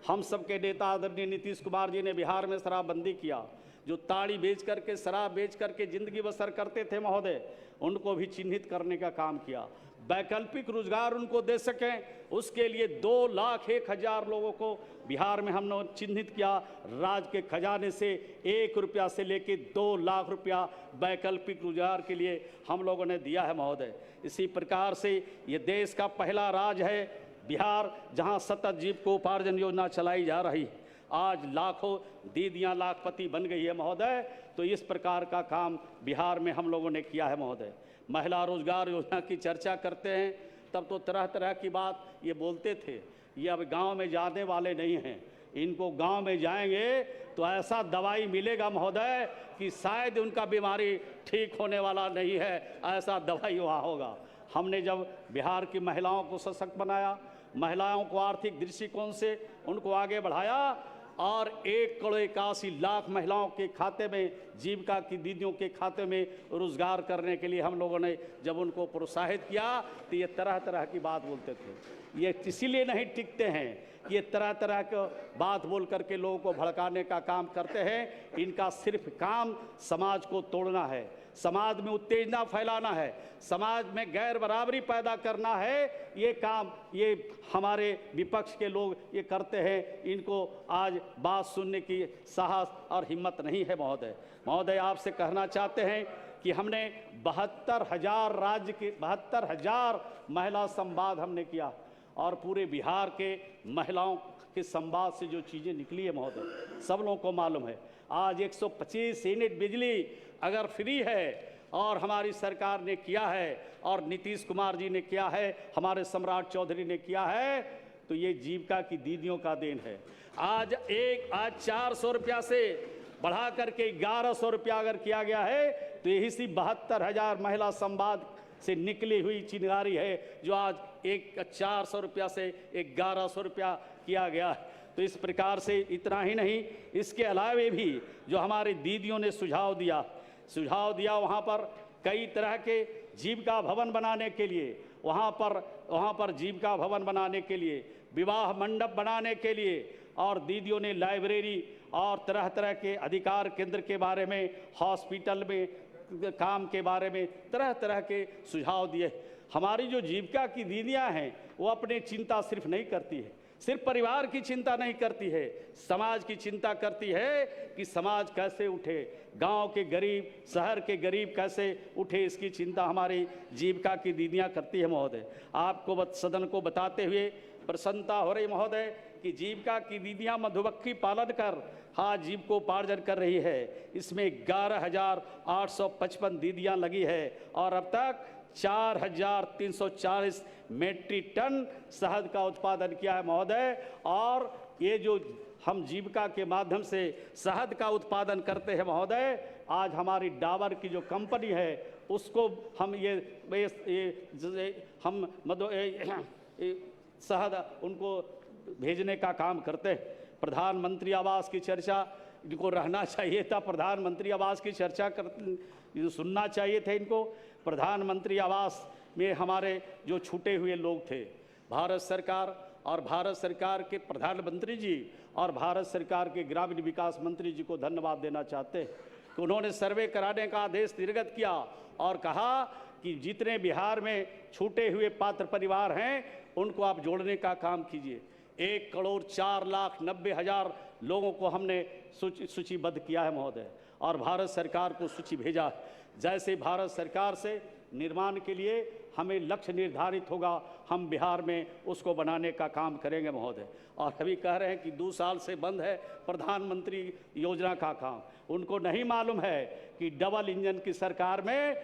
हम सबके नेता आदरणीय नीतीश कुमार जी ने बिहार में शराबबंदी किया। जो ताड़ी बेच करके, शराब बेच करके जिंदगी बसर करते थे महोदय, उनको भी चिन्हित करने का काम किया। वैकल्पिक रोजगार उनको दे सकें, उसके लिए 2,01,000 लोगों को बिहार में हमने चिन्हित किया। राज्य के खजाने से 1 रुपया से लेकर 2 लाख रुपया वैकल्पिक रोजगार के लिए हम लोगों ने दिया है महोदय। इसी प्रकार से ये देश का पहला राज्य है बिहार जहां सतत जीविकोपार्जन योजना चलाई जा रही है। आज लाखों दीदियां लाखपति बन गई है महोदय। तो इस प्रकार का काम बिहार में हम लोगों ने किया है महोदय। महिला रोजगार योजना की चर्चा करते हैं तब तो तरह तरह की बात ये बोलते थे। ये अब गांव में जाने वाले नहीं हैं। इनको गांव में जाएंगे तो ऐसा दवाई मिलेगा महोदय कि शायद उनका बीमारी ठीक होने वाला नहीं है, ऐसा दवाई वहाँ होगा। हमने जब बिहार की महिलाओं को सशक्त बनाया, महिलाओं को आर्थिक दृष्टिकोण से उनको आगे बढ़ाया और 1,81,00,000 महिलाओं के खाते में, जीविका की दीदियों के खाते में रोजगार करने के लिए हम लोगों ने जब उनको प्रोत्साहित किया तो ये तरह तरह की बात बोलते थे। ये इसीलिए नहीं टिकते हैं, ये तरह तरह के बात बोल करके लोगों को भड़काने का काम करते हैं। इनका सिर्फ काम समाज को तोड़ना है, समाज में उत्तेजना फैलाना है, समाज में गैर बराबरी पैदा करना है। ये काम ये हमारे विपक्ष के लोग ये करते हैं। इनको आज बात सुनने की साहस और हिम्मत नहीं है महोदय। महोदय, आपसे कहना चाहते हैं कि हमने 72,000 राज्य के 72,000 महिला संवाद हमने किया और पूरे बिहार के महिलाओं के संवाद से जो चीज़ें निकली है महोदय, सब लोगों को मालूम है। आज 125 यूनिट बिजली अगर फ्री है और हमारी सरकार ने किया है और नीतीश कुमार जी ने किया है, हमारे सम्राट चौधरी ने किया है, तो ये जीविका की दीदियों का देन है। आज 400 रुपया से बढ़ा करके 1,100 रुपया अगर किया गया है तो यही सी 72,000 महिला संवाद से निकली हुई चिंगारी है जो आज 400 रुपया से 1,100 रुपया किया गया है। तो इस प्रकार से इतना ही नहीं, इसके अलावे भी जो हमारी दीदियों ने सुझाव दिया वहाँ पर कई तरह के जीविका भवन बनाने के लिए, वहाँ पर जीविका भवन बनाने के लिए, विवाह मंडप बनाने के लिए, और दीदियों ने लाइब्रेरी और तरह तरह के अधिकार केंद्र के बारे में, हॉस्पिटल में काम के बारे में तरह तरह के सुझाव दिए। हमारी जो जीविका की दीदियां हैं वो अपनी चिंता सिर्फ नहीं करती है, सिर्फ परिवार की चिंता नहीं करती है, समाज की चिंता करती है कि समाज कैसे उठे, गांव के गरीब, शहर के गरीब कैसे उठे, इसकी चिंता हमारी जीविका की दीदियां करती है महोदय। आपको सदन को बताते हुए प्रसन्नता हो रही महोदय कि जीविका की दीदियां मधुमक्खी पालन कर आज जीविकोपार्जन कर रही है। इसमें 11,855 दीदियां लगी है और अब तक 4,340 मेट्रिक टन शहद का उत्पादन किया है महोदय। और ये जो हम जीविका के माध्यम से शहद का उत्पादन करते हैं महोदय, आज हमारी डाबर की जो कंपनी है उसको हम शहद उनको भेजने का काम करते हैं। प्रधानमंत्री आवास की चर्चा इनको रहना चाहिए था, प्रधानमंत्री आवास की चर्चा कर सुनना चाहिए था इनको। प्रधानमंत्री आवास में हमारे जो छूटे हुए लोग थे, भारत सरकार और भारत सरकार के प्रधानमंत्री जी और भारत सरकार के ग्रामीण विकास मंत्री जी को धन्यवाद देना चाहते हैं कि उन्होंने सर्वे कराने का आदेश निर्गत किया और कहा कि जितने बिहार में छूटे हुए पात्र परिवार हैं उनको आप जोड़ने का काम कीजिए। 1,04,90,000 लोगों को हमने सूचीबद्ध किया है महोदय और भारत सरकार को सूची भेजा है। जैसे भारत सरकार से निर्माण के लिए हमें लक्ष्य निर्धारित होगा, हम बिहार में उसको बनाने का काम करेंगे महोदय। और अभी कह रहे हैं कि 2 साल से बंद है प्रधानमंत्री योजना का काम। उनको नहीं मालूम है कि डबल इंजन की सरकार में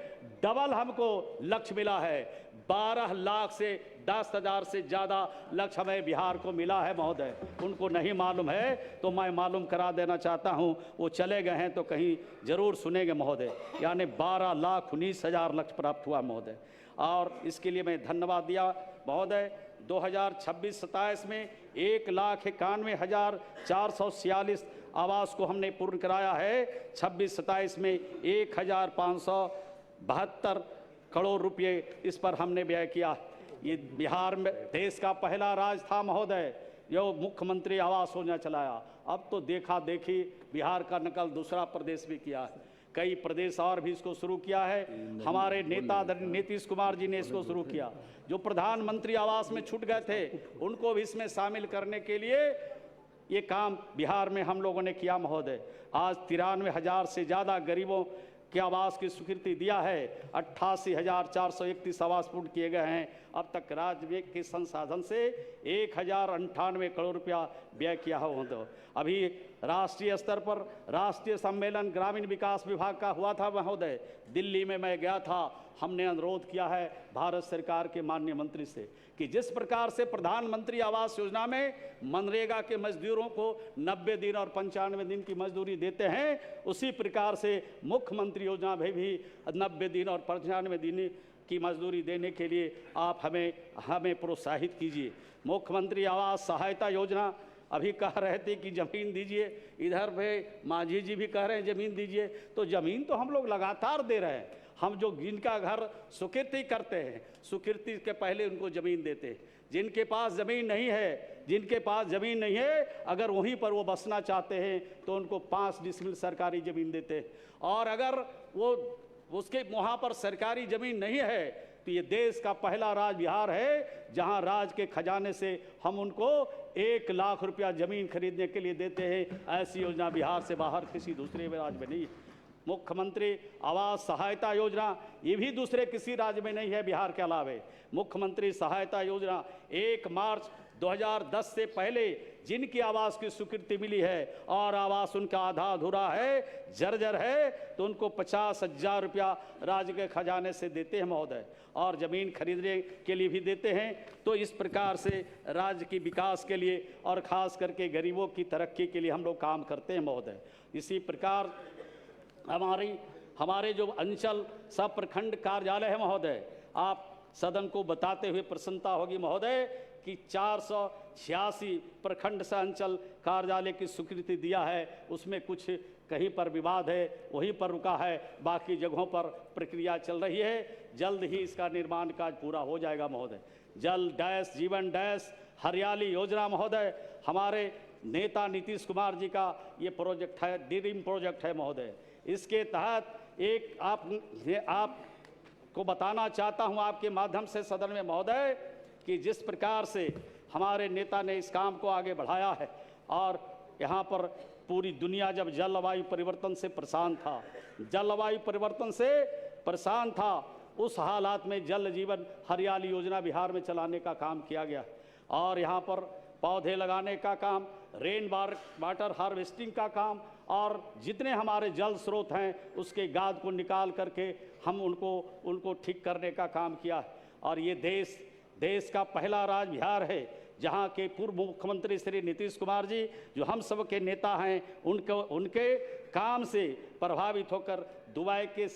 डबल हमको लक्ष्य मिला है। 12 लाख से 10,000 से ज़्यादा लक्ष्य हमें बिहार को मिला है महोदय। उनको नहीं मालूम है तो मैं मालूम करा देना चाहता हूं, वो चले गए हैं तो कहीं जरूर सुनेंगे महोदय। यानी 12,19,000 लक्ष्य प्राप्त हुआ महोदय और इसके लिए मैं धन्यवाद दिया महोदय। 2026-27 में 1,91,446 आवास को हमने पूर्ण कराया है। 26-27 में 1,572 करोड़ रुपये इस पर हमने व्यय किया। ये बिहार में देश का पहला राज्य था महोदय जो मुख्यमंत्री आवास योजना चलाया। अब तो देखा देखी बिहार का नकल दूसरा प्रदेश भी किया है, कई प्रदेश और भी इसको शुरू किया है। हमारे नेता नीतीश कुमार जी ने इसको शुरू किया। जो प्रधानमंत्री आवास में छूट गए थे उनको भी इसमें शामिल करने के लिए ये काम बिहार में हम लोगों ने किया महोदय। आज 93,000 से ज़्यादा गरीबों के आवास की स्वीकृति दिया है। 88,431 आवास पूर्ण किए गए हैं। अब तक राज्य के संसाधन से 1,098 करोड़ रुपया व्यय किया हो। अभी राष्ट्रीय स्तर पर राष्ट्रीय सम्मेलन ग्रामीण विकास विभाग का हुआ था महोदय, दिल्ली में मैं गया था। हमने अनुरोध किया है भारत सरकार के माननीय मंत्री से कि जिस प्रकार से प्रधानमंत्री आवास योजना में मनरेगा के मजदूरों को 90 दिन और 95 दिन की मजदूरी देते हैं, उसी प्रकार से मुख्यमंत्री योजना में भी 90 दिन और 95 दिन की मजदूरी देने के लिए आप हमें प्रोत्साहित कीजिए। मुख्यमंत्री आवास सहायता योजना अभी कह रहे थे कि ज़मीन दीजिए, इधर पे मांझी जी भी कह रहे हैं ज़मीन दीजिए। तो ज़मीन तो हम लोग लगातार दे रहे हैं। हम जो जिनका घर स्वीकृति करते हैं, स्वीकृति के पहले उनको ज़मीन देते हैं। जिनके पास ज़मीन नहीं है, अगर वहीं पर वो बसना चाहते हैं तो उनको 5 डिसमिल सरकारी ज़मीन देते हैं। और अगर वो उसके वहाँ पर सरकारी ज़मीन नहीं है तो ये देश का पहला राज्य बिहार है जहाँ राज्य के खजाने से हम उनको 1 लाख रुपया ज़मीन खरीदने के लिए देते हैं। ऐसी योजना बिहार से बाहर किसी दूसरे राज्य में नहीं है। मुख्यमंत्री आवास सहायता योजना ये भी दूसरे किसी राज्य में नहीं है बिहार के अलावे। मुख्यमंत्री सहायता योजना 1 मार्च 2010 से पहले जिनकी आवास की स्वीकृति मिली है और आवास उनका आधा अधूरा है, जर्जर है, तो उनको 50,000 रुपया राज्य के खजाने से देते हैं महोदय और ज़मीन खरीदने के लिए भी देते हैं। तो इस प्रकार से राज्य की विकास के लिए और ख़ास करके गरीबों की तरक्की के लिए हम लोग काम करते हैं महोदय। इसी प्रकार हमारे जो अंचल सब प्रखंड कार्यालय है महोदय, आप सदन को बताते हुए प्रसन्नता होगी महोदय कि 486 प्रखंड से अंचल कार्यालय की स्वीकृति दिया है। उसमें कुछ कहीं पर विवाद है, वहीं पर रुका है, बाकी जगहों पर प्रक्रिया चल रही है। जल्द ही इसका निर्माण कार्य पूरा हो जाएगा महोदय। जल डैश जीवन डैश हरियाली योजना महोदय, हमारे नेता नीतीश कुमार जी का ये प्रोजेक्ट है, ड्रीम प्रोजेक्ट है महोदय। इसके तहत एक आपको बताना चाहता हूं आपके माध्यम से सदन में महोदय कि जिस प्रकार से हमारे नेता ने इस काम को आगे बढ़ाया है। और यहाँ पर पूरी दुनिया जब जलवायु परिवर्तन से परेशान था, उस हालात में जल जीवन हरियाली योजना बिहार में चलाने का काम किया गया। और यहाँ पर पौधे लगाने का काम, रेन वाटर हार्वेस्टिंग का काम, और जितने हमारे जल स्रोत हैं उसके गाद को निकाल करके हम उनको ठीक करने का काम किया। और ये देश का पहला राज्य बिहार है जहाँ के पूर्व मुख्यमंत्री श्री नीतीश कुमार जी, जो हम सब के नेता हैं, उनके काम से प्रभावित होकर दुबई के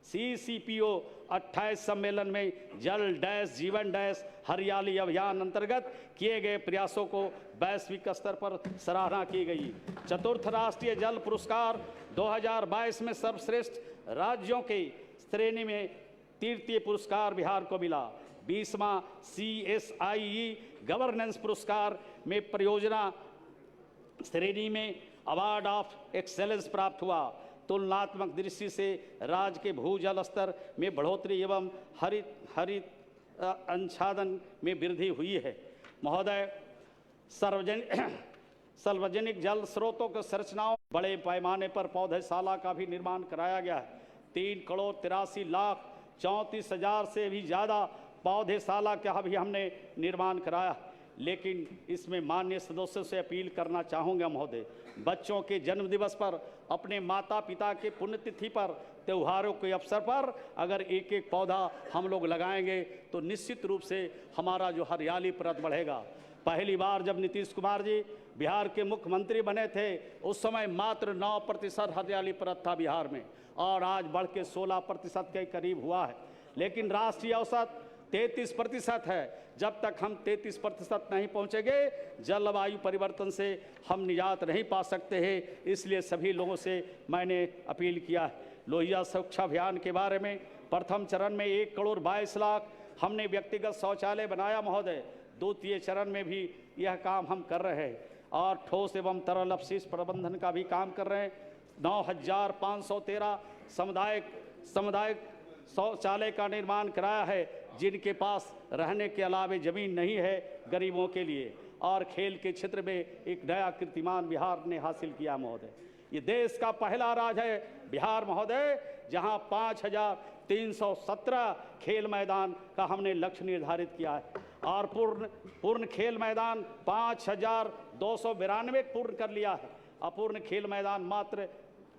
CCPO 28 सम्मेलन में जल डैश जीवन डैश हरियाली अभियान अंतर्गत किए गए प्रयासों को वैश्विक स्तर पर सराहना की गई। चतुर्थ राष्ट्रीय जल पुरस्कार 2022 में सर्वश्रेष्ठ राज्यों की श्रेणी में तृतीय पुरस्कार बिहार को मिला। 20वां CSIE गवर्नेंस पुरस्कार में परियोजना श्रेणी में अवार्ड ऑफ एक्सेलेंस प्राप्त हुआ। तुलनात्मक दृष्टि से राज्य के भूजल स्तर में बढ़ोतरी एवं हरित अंशादन में वृद्धि हुई है। महोदय, सार्वजनिक जल स्रोतों के संरचनाओं बड़े पैमाने पर पौधशाला का भी निर्माण कराया गया है। 3,83,34,000 से भी ज़्यादा पौधशाला का भी हमने निर्माण कराया। लेकिन इसमें माननीय सदस्यों से अपील करना चाहूँगा महोदय, बच्चों के जन्मदिवस पर, अपने माता पिता के पुण्यतिथि पर, त्योहारों के अवसर पर अगर एक एक पौधा हम लोग लगाएंगे तो निश्चित रूप से हमारा जो हरियाली परत बढ़ेगा। पहली बार जब नीतीश कुमार जी बिहार के मुख्यमंत्री बने थे उस समय मात्र 9% हरियाली परत था बिहार में, और आज बढ़ के 16% के करीब हुआ है। लेकिन राष्ट्रीय औसत 33% है। जब तक हम 33% नहीं पहुंचेंगे, जलवायु परिवर्तन से हम निजात नहीं पा सकते हैं। इसलिए सभी लोगों से मैंने अपील किया है। लोहिया स्वच्छ अभियान के बारे में प्रथम चरण में 1,22,00,000 हमने व्यक्तिगत शौचालय बनाया महोदय। द्वितीय चरण में भी यह काम हम कर रहे हैं, और ठोस एवं तरल अपशिष्ट प्रबंधन का भी काम कर रहे हैं। 9,513 सामुदायिक शौचालय का निर्माण कराया है, जिनके पास रहने के अलावे ज़मीन नहीं है गरीबों के लिए। और खेल के क्षेत्र में एक नया कीर्तिमान बिहार ने हासिल किया महोदय। ये देश का पहला राज्य है बिहार महोदय जहां 5,317 खेल मैदान का हमने लक्ष्य निर्धारित किया है, और पूर्ण खेल मैदान 5,292 पूर्ण कर लिया है। अपूर्ण खेल मैदान मात्र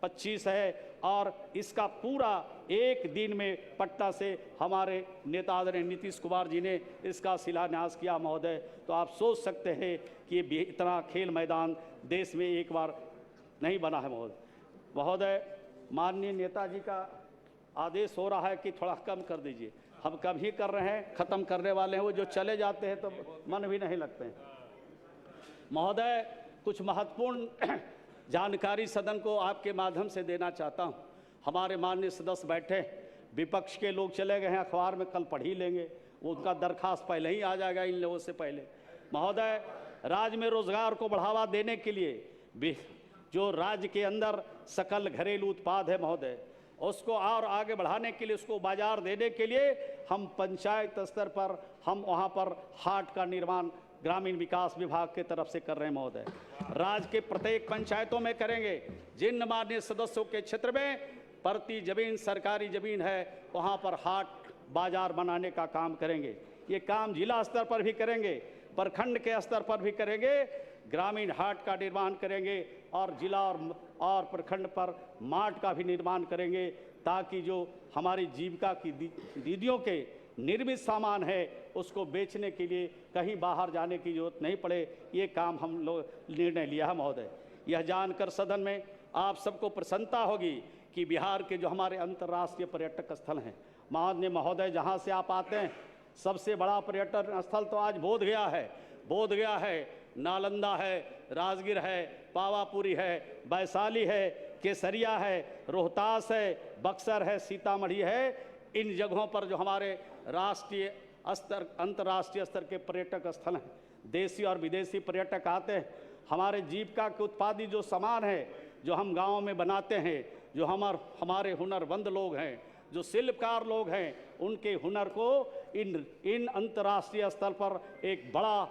25 है, और इसका पूरा एक दिन में पटना से हमारे नेता आदरणीय नीतीश कुमार जी ने इसका शिलान्यास किया महोदय। तो आप सोच सकते हैं कि इतना खेल मैदान देश में एक बार नहीं बना है महोदय। माननीय नेताजी का आदेश हो रहा है कि थोड़ा कम कर दीजिए। हम कभी कर रहे हैं, ख़त्म करने वाले हैं, वो जो चले जाते हैं तो मन भी नहीं लगते हैं महोदय। कुछ महत्वपूर्ण जानकारी सदन को आपके माध्यम से देना चाहता हूं। हमारे माननीय सदस्य बैठे, विपक्ष के लोग चले गए हैं, अखबार में कल पढ़ ही लेंगे, वो उनका दरखास्त पहले ही आ जाएगा इन लोगों से पहले। महोदय, राज्य में रोजगार को बढ़ावा देने के लिए जो राज्य के अंदर सकल घरेलू उत्पाद है महोदय, उसको और आगे बढ़ाने के लिए, उसको बाजार देने के लिए हम पंचायत स्तर पर हम वहाँ पर हाट का निर्माण ग्रामीण विकास विभाग के तरफ से कर रहे हैं महोदय। राज्य के प्रत्येक पंचायतों में करेंगे। जिन माननीय सदस्यों के क्षेत्र में प्रति जमीन सरकारी जमीन है वहाँ पर हाट बाजार बनाने का काम करेंगे। ये काम जिला स्तर पर भी करेंगे, प्रखंड के स्तर पर भी करेंगे। ग्रामीण हाट का निर्माण करेंगे और जिला और प्रखंड पर मार्ट का भी निर्माण करेंगे, ताकि जो हमारी जीविका की दीदियों के निर्मित सामान है उसको बेचने के लिए कहीं बाहर जाने की जरूरत नहीं पड़े। ये काम हम लोग निर्णय लिया है महोदय। यह जानकर सदन में आप सबको प्रसन्नता होगी कि बिहार के जो हमारे अंतर्राष्ट्रीय पर्यटक स्थल हैं, माननीय महोदय, जहाँ से आप आते हैं, सबसे बड़ा पर्यटन स्थल तो आज बोधगया है, नालंदा है, राजगीर है, पावापुरी है, वैशाली है, केसरिया है, रोहतास है, बक्सर है, सीतामढ़ी है। इन जगहों पर जो हमारे राष्ट्रीय स्तर अंतर्राष्ट्रीय स्तर के पर्यटक स्थल हैं, देशी और विदेशी पर्यटक आते हैं। हमारे जीविका के उत्पादित जो सामान है जो हम गाँव में बनाते हैं, जो हमारे हुनरमंद लोग हैं, जो शिल्पकार लोग हैं, उनके हुनर को इन अंतर्राष्ट्रीय स्तर पर एक बड़ा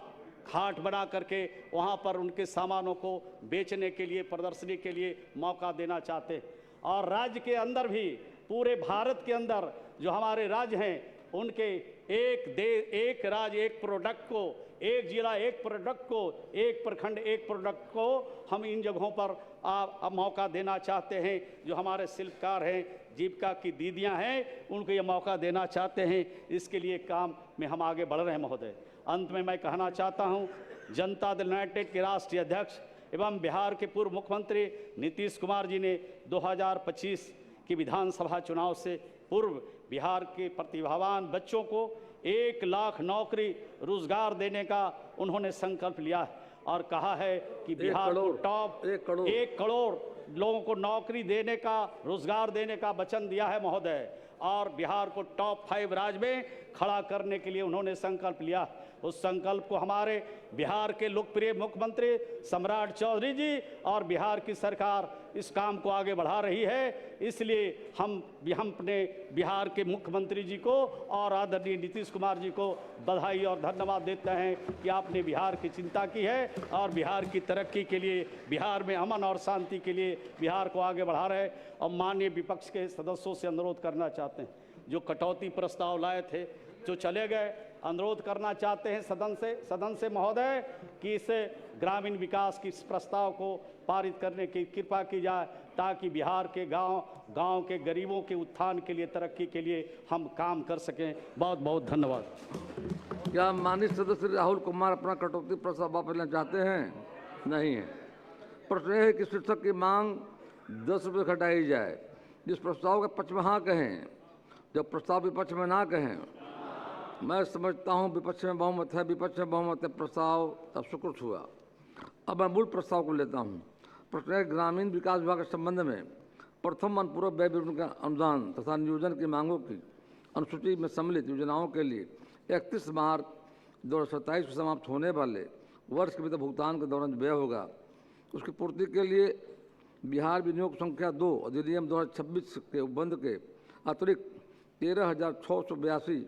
घाट बना करके वहाँ पर उनके सामानों को बेचने के लिए, प्रदर्शनी के लिए मौका देना चाहते हैं। और राज्य के अंदर भी, पूरे भारत के अंदर जो हमारे राज्य हैं, उनके एक राज्य एक प्रोडक्ट को, एक जिला एक प्रोडक्ट को, एक प्रखंड एक प्रोडक्ट को हम इन जगहों पर मौका देना चाहते हैं। जो हमारे शिल्पकार हैं, जीविका की दीदियां हैं, उनको ये मौका देना चाहते हैं। इसके लिए काम में हम आगे बढ़ रहे हैं महोदय। अंत में मैं कहना चाहता हूं, जनता दल यूनाइटेड के राष्ट्रीय अध्यक्ष एवं बिहार के पूर्व मुख्यमंत्री नीतीश कुमार जी ने 2025 की विधानसभा चुनाव से पूर्व बिहार के प्रतिभावान बच्चों को 1 लाख नौकरी रोजगार देने का उन्होंने संकल्प लिया है और कहा है कि बिहार को टॉप 1 करोड़ लोगों को नौकरी देने का, रोजगार देने का वचन दिया है महोदय। और बिहार को टॉप 5 राज्य में खड़ा करने के लिए उन्होंने संकल्प लिया। उस संकल्प को हमारे बिहार के लोकप्रिय मुख्यमंत्री सम्राट चौधरी जी और बिहार की सरकार इस काम को आगे बढ़ा रही है। इसलिए हम अपने बिहार के मुख्यमंत्री जी को और आदरणीय नीतीश कुमार जी को बधाई और धन्यवाद देते हैं कि आपने बिहार की चिंता की है और बिहार की तरक्की के लिए, बिहार में अमन और शांति के लिए बिहार को आगे बढ़ा रहे हैं। और माननीय विपक्ष के सदस्यों से अनुरोध करना चाहते हैं, जो कटौती प्रस्ताव लाए थे जो चले गए, अनुरोध करना चाहते हैं सदन से महोदय कि इस ग्रामीण विकास की इस प्रस्ताव को पारित करने की कृपा की जाए, ताकि बिहार के गांव के गरीबों के उत्थान के लिए, तरक्की के लिए हम काम कर सकें। बहुत बहुत धन्यवाद। क्या माननीय सदस्य राहुल कुमार अपना कटौती प्रस्ताव वापस लेना चाहते हैं? नहीं है। प्रश्न यह है कि शिक्षक की मांग 10 रुपये घटाई जाए। जिस प्रस्ताव के पक्ष में हाँ कहें, जब प्रस्ताव विपक्ष में ना कहें। मैं समझता हूँ विपक्ष में बहुमत है, विपक्ष में बहुमत है, प्रस्ताव तब स्वीकृत हुआ। अब मैं मूल प्रस्ताव को लेता हूँ। प्रश्न है, ग्रामीण विकास विभाग के संबंध में प्रथम अनुपूरक व्यय विवरण का अनुदान तथा नियोजन की मांगों की अनुसूची में सम्मिलित योजनाओं के लिए 31 मार्च 2027 को समाप्त होने वाले वर्ष के भीतर भुगतान के दौरान व्यय होगा, उसकी पूर्ति के लिए बिहार विनियोग संख्या 2 अधिनियम 2026 के उपबंध के अतिरिक्त 13,682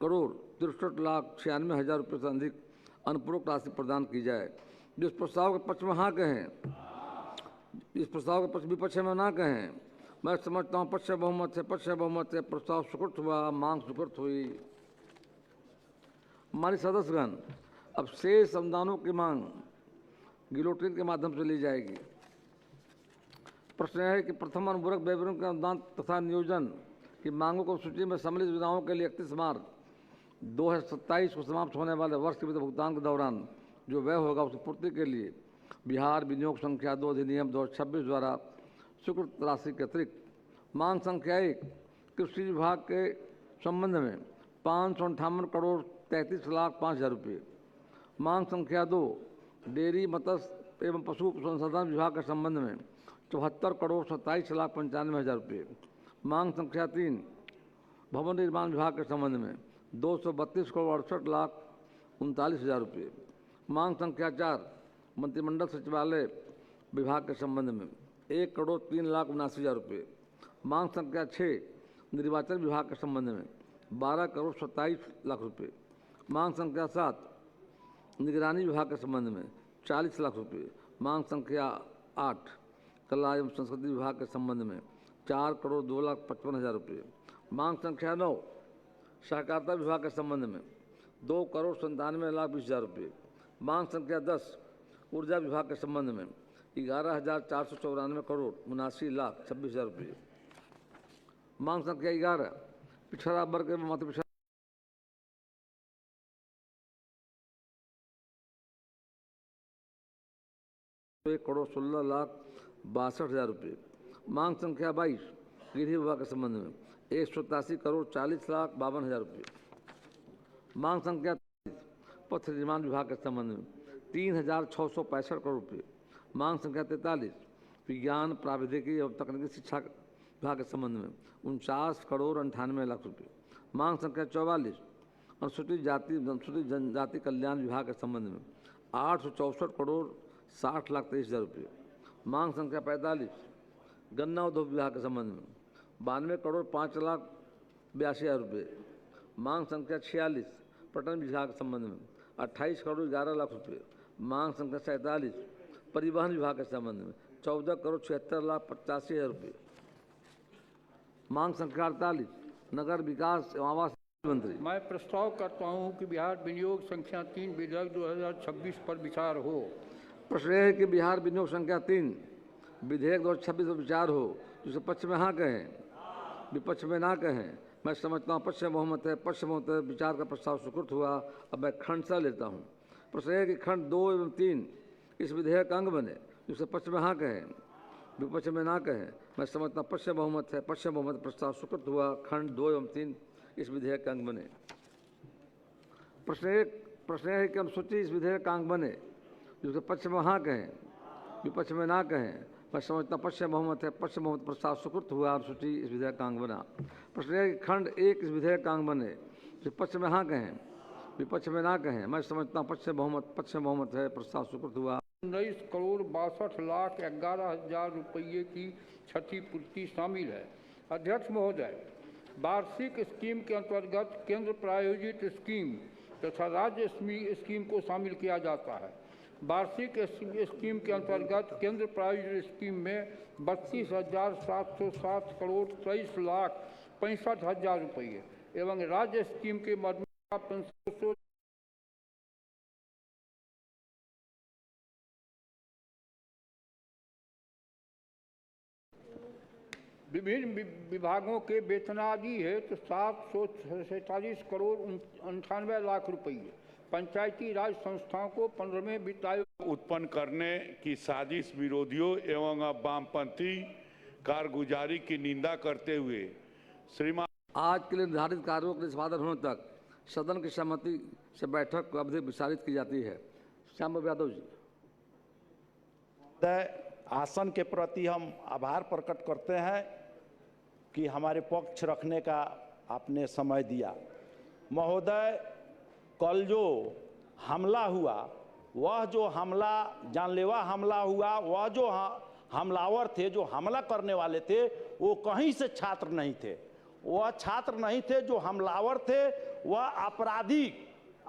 करोड़ 63,96,000 रुपये से अधिक अनुपूरक राशि प्रदान की जाए। जिस प्रस्ताव के पक्ष में हाँ कहें, इस प्रस्ताव के विपक्ष में ना कहें। मैं समझता हूँ पक्ष बहुमत है, प्रस्ताव स्वीकृत हुआ, मांग स्वीकृत हुई। माननीय सदस्यगण, अब शेष अनुदानों की मांग गिलोटिन के माध्यम से ली जाएगी। प्रश्न है कि प्रथम अनुपूरक व्यय विवरण का अनुदान तथा नियोजन की मांगों को सूची में सम्मिलित योजनाओं के लिए 31 मार्च 2027 को समाप्त होने वाले वर्ष के भीतर भुगतान के दौरान जो व्यय होगा, उसकी पूर्ति के लिए बिहार विनियोग संख्या 2 अधिनियम 2026 द्वारा स्वीकृत राशि के अतिरिक्त मांग संख्या 1 कृषि विभाग के संबंध में 558 करोड़ 33,05,000 रुपये। मांग संख्या 2 डेयरी, मत्स्य एवं पशु संसाधन विभाग के संबंध में 74 करोड़ 27,95,000 रुपये। मांग संख्या 3 भवन निर्माण विभाग के संबंध में 232 करोड़ 68,39,000 रुपये। मांग संख्या 4 मंत्रिमंडल सचिवालय विभाग के संबंध में 1 करोड़ 3,79,000 रुपये। मांग संख्या 6 निर्वाचन विभाग के संबंध में 12 करोड़ 27 लाख रुपये। मांग संख्या 7 निगरानी विभाग के संबंध में 40 लाख रुपये। मांग संख्या 8 कला एवं संस्कृति विभाग के संबंध में 4 करोड़ 2,55,000 रुपये। मांग संख्या 9 सहकारिता विभाग के संबंध में 2 करोड़ 97,20,000 रुपये। मांग संख्या 10 ऊर्जा विभाग के संबंध में 11,494 करोड़ 79,26,000 रुपये। मांग संख्या 11 पिछड़ा वर्ग एवं मध्य पिछड़ा 1 करोड़ 16,62,000 रुपये। मांग संख्या 22 गृह विभाग के संबंध में 187 करोड़ 40,52,000 रुपये। मांग संख्या 23 पथ निर्माण विभाग के संबंध में 3,665 करोड़ रुपये। मांग संख्या 43 विज्ञान प्राविधिकी एवं तकनीकी शिक्षा विभाग के संबंध में 49 करोड़ 98 लाख रुपये। मांग संख्या 44 अनुसूचित जाति अनुसूचित जनजाति कल्याण विभाग के संबंध में 864 करोड़ 60,23,000 रुपये। मांग संख्या 45 गन्ना उद्योग विभाग के संबंध में 92 करोड़ 5,82,000 रुपये। मांग संख्या 46 पर्यटन विभाग के संबंध में 28 करोड़ 11 लाख रुपये। मांग संख्या 47 परिवहन विभाग के संबंध में 14 करोड़ 76 लाख 85 हज़ार रुपये। मांग संख्या 48 नगर विकास एवं आवास मंत्री। मैं प्रस्ताव करता हूं कि बिहार विनियोग संख्या 3 विधेयक 2026 पर विचार हो। प्रश्न है कि बिहार विनियोग संख्या 3 विधेयक 2026 पर विचार हो, जिसे पक्ष में हाँ कहें, विपक्ष में ना कहें। मैं समझता हूँ पक्ष में बहुमत है, पक्ष में बहुमत है, विचार का प्रस्ताव स्वीकृत हुआ। अब मैं खंड सा लेता हूँ। प्रश्न है कि खंड 2 एवं 3 इस विधेयक का अंग बने, जिसे पक्ष में हाँ कहें, विपक्ष में ना कहें। मैं समझता हूँ पक्ष में बहुमत है, पक्ष में बहुमत प्रस्ताव स्वीकृत हुआ। खंड 2 एवं 3 इस विधेयक का अंग बने। प्रश्न है कि अनुसूची इस विधेयक का अंग बने, जिसके पक्ष में हाँ कहें, विपक्ष में ना कहें। मैं समझता हूँ पक्ष में बहुमत है, पक्ष में बहुमत प्रस्ताव स्वीकृत हुआ। अनुसूची इस विधेयक का अंग बना। प्रश्न है कि खंड 1 इस विधेयक का अंग बने, जिसके पक्ष में हाँ कहें, विपक्ष में ना कहें। मैं समझता हूँ पक्ष में बहुमत है, प्रस्ताव स्वीकृत हुआ। 19 करोड़ 62 लाख 11 हज़ार रुपये की क्षतिपूर्ति शामिल है। अध्यक्ष महोदय, वार्षिक स्कीम के अंतर्गत केंद्र प्रायोजित स्कीम तथा राज्य स्कीम को शामिल किया जाता है। वार्षिक स्कीम के अंतर्गत केंद्र प्रायोजित स्कीम में 32,707 करोड़ 23 लाख 65 हज़ार रुपये एवं राज्य स्कीम के मद में विभिन्न विभागों के वेतनादि है तो 747 करोड़ 98 लाख रुपये। पंचायती राज संस्थाओं को 15वें वित्त आयोग उत्पन्न करने की साजिश विरोधियों एवं वामपंथी कारगुजारी की निंदा करते हुए श्रीमान आज के लिए निर्धारित कार्यों के निष्पादन होने तक सदन की सहमति से बैठक को अवधि विस्तारित की जाती है। श्याम बाबू यादव जी। आसन के प्रति हम आभार प्रकट करते हैं कि हमारे पक्ष रखने का आपने समय दिया। महोदय, कल जो हमला हुआ, वह जो हमला जानलेवा हमला हुआ, वह जो हमलावर थे, जो हमला करने वाले थे, वो कहीं से छात्र नहीं थे। वह छात्र नहीं थे। जो हमलावर थे वह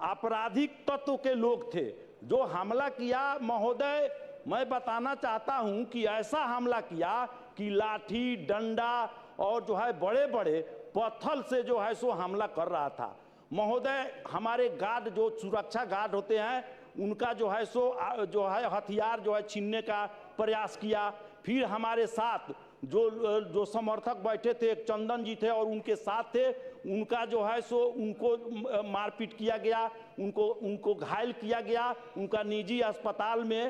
आपराधिक तत्व के लोग थे जो हमला किया। महोदय, मैं बताना चाहता हूं कि ऐसा हमला किया कि लाठी डंडा और जो है बड़े बड़े पत्थर से जो है सो हमला कर रहा था। महोदय, हमारे गार्ड जो सुरक्षा गार्ड होते हैं, उनका जो है सो जो है हथियार जो है छीनने का प्रयास किया। फिर हमारे साथ जो समर्थक बैठे थे, एक चंदन जी थे और उनके साथ थे, उनका जो है सो उनको मारपीट किया गया, उनको घायल किया गया। उनका निजी अस्पताल में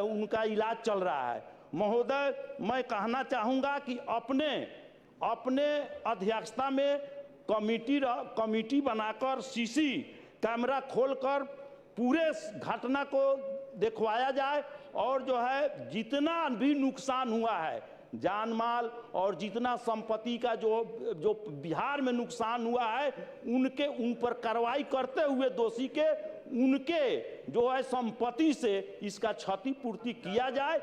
उनका इलाज चल रहा है। महोदय, मैं कहना चाहूँगा कि अपने अध्यक्षता में कमिटी बनाकर सीसी कैमरा खोलकर पूरे घटना को दिखवाया जाए और जो है जितना भी नुकसान हुआ है जान माल और जितना संपत्ति का जो बिहार में नुकसान हुआ है उन पर कार्रवाई करते हुए दोषी के उनके जो है संपत्ति से इसका क्षतिपूर्ति किया जाए।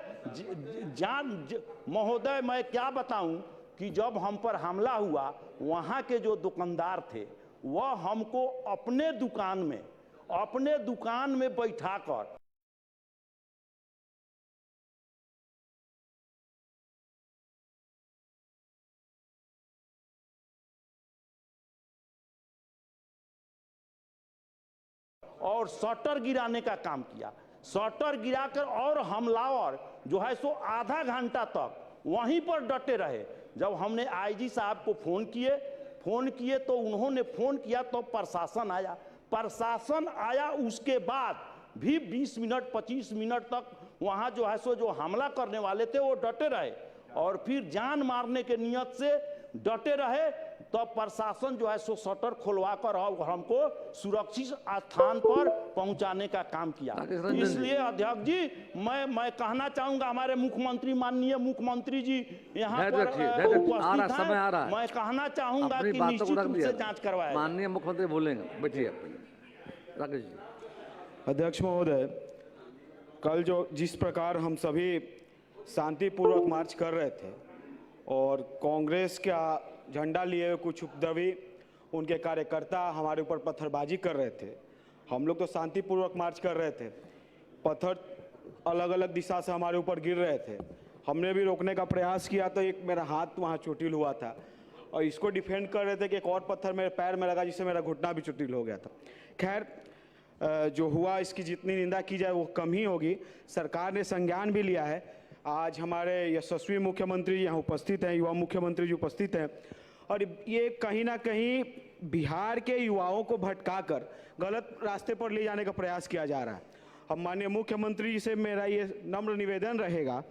महोदय, मैं क्या बताऊं कि जब हम पर हमला हुआ, वहां के जो दुकानदार थे वह हमको अपने दुकान में बैठाकर और शटर गिराने का काम किया। शटर गिराकर और हमलावर जो है सो आधा घंटा तक वहीं पर डटे रहे। जब हमने आईजी साहब को फोन किए तो उन्होंने फोन किया तो प्रशासन आया। उसके बाद भी 20 मिनट 25 मिनट तक वहां जो है सो जो हमला करने वाले थे वो डटे रहे और फिर जान मारने के नियत से डटे रहे। तो प्रशासन जो है सो शटर खुलवाकर हमको सुरक्षित स्थान पर पहुंचाने का काम किया। इसलिए अध्यक्ष जी, मैं कहना चाहूंगा, हमारे मुख्यमंत्री माननीय मुख्यमंत्री जी यहाँ पर उपस्थित हैं, मैं कहना चाहूंगा कि निश्चित रूप से जांच करवाए। माननीय मुख्यमंत्री बोलेंगे, बैठिए राकेश जी। अध्यक्ष महोदय, कल जिस प्रकार हम सभी शांतिपूर्वक मार्च कर रहे थे और कांग्रेस का झंडा लिए हुए कुछ उपद्रवी उनके कार्यकर्ता हमारे ऊपर पत्थरबाजी कर रहे थे, हम लोग तो शांतिपूर्वक मार्च कर रहे थे, पत्थर अलग अलग दिशा से हमारे ऊपर गिर रहे थे। हमने भी रोकने का प्रयास किया तो एक मेरा हाथ वहाँ चोटिल हुआ था और इसको डिफेंड कर रहे थे कि एक और पत्थर मेरे पैर में लगा जिससे मेरा घुटना भी चोटिल हो गया था। खैर, जो हुआ इसकी जितनी निंदा की जाए वो कम ही होगी। सरकार ने संज्ञान भी लिया है। आज हमारे यशस्वी मुख्यमंत्री जी यहाँ उपस्थित हैं, युवा मुख्यमंत्री जी उपस्थित हैं, और ये कहीं ना कहीं बिहार के युवाओं को भटकाकर गलत रास्ते पर ले जाने का प्रयास किया जा रहा है। हम माननीय मुख्यमंत्री जी से मेरा ये नम्र निवेदन रहेगा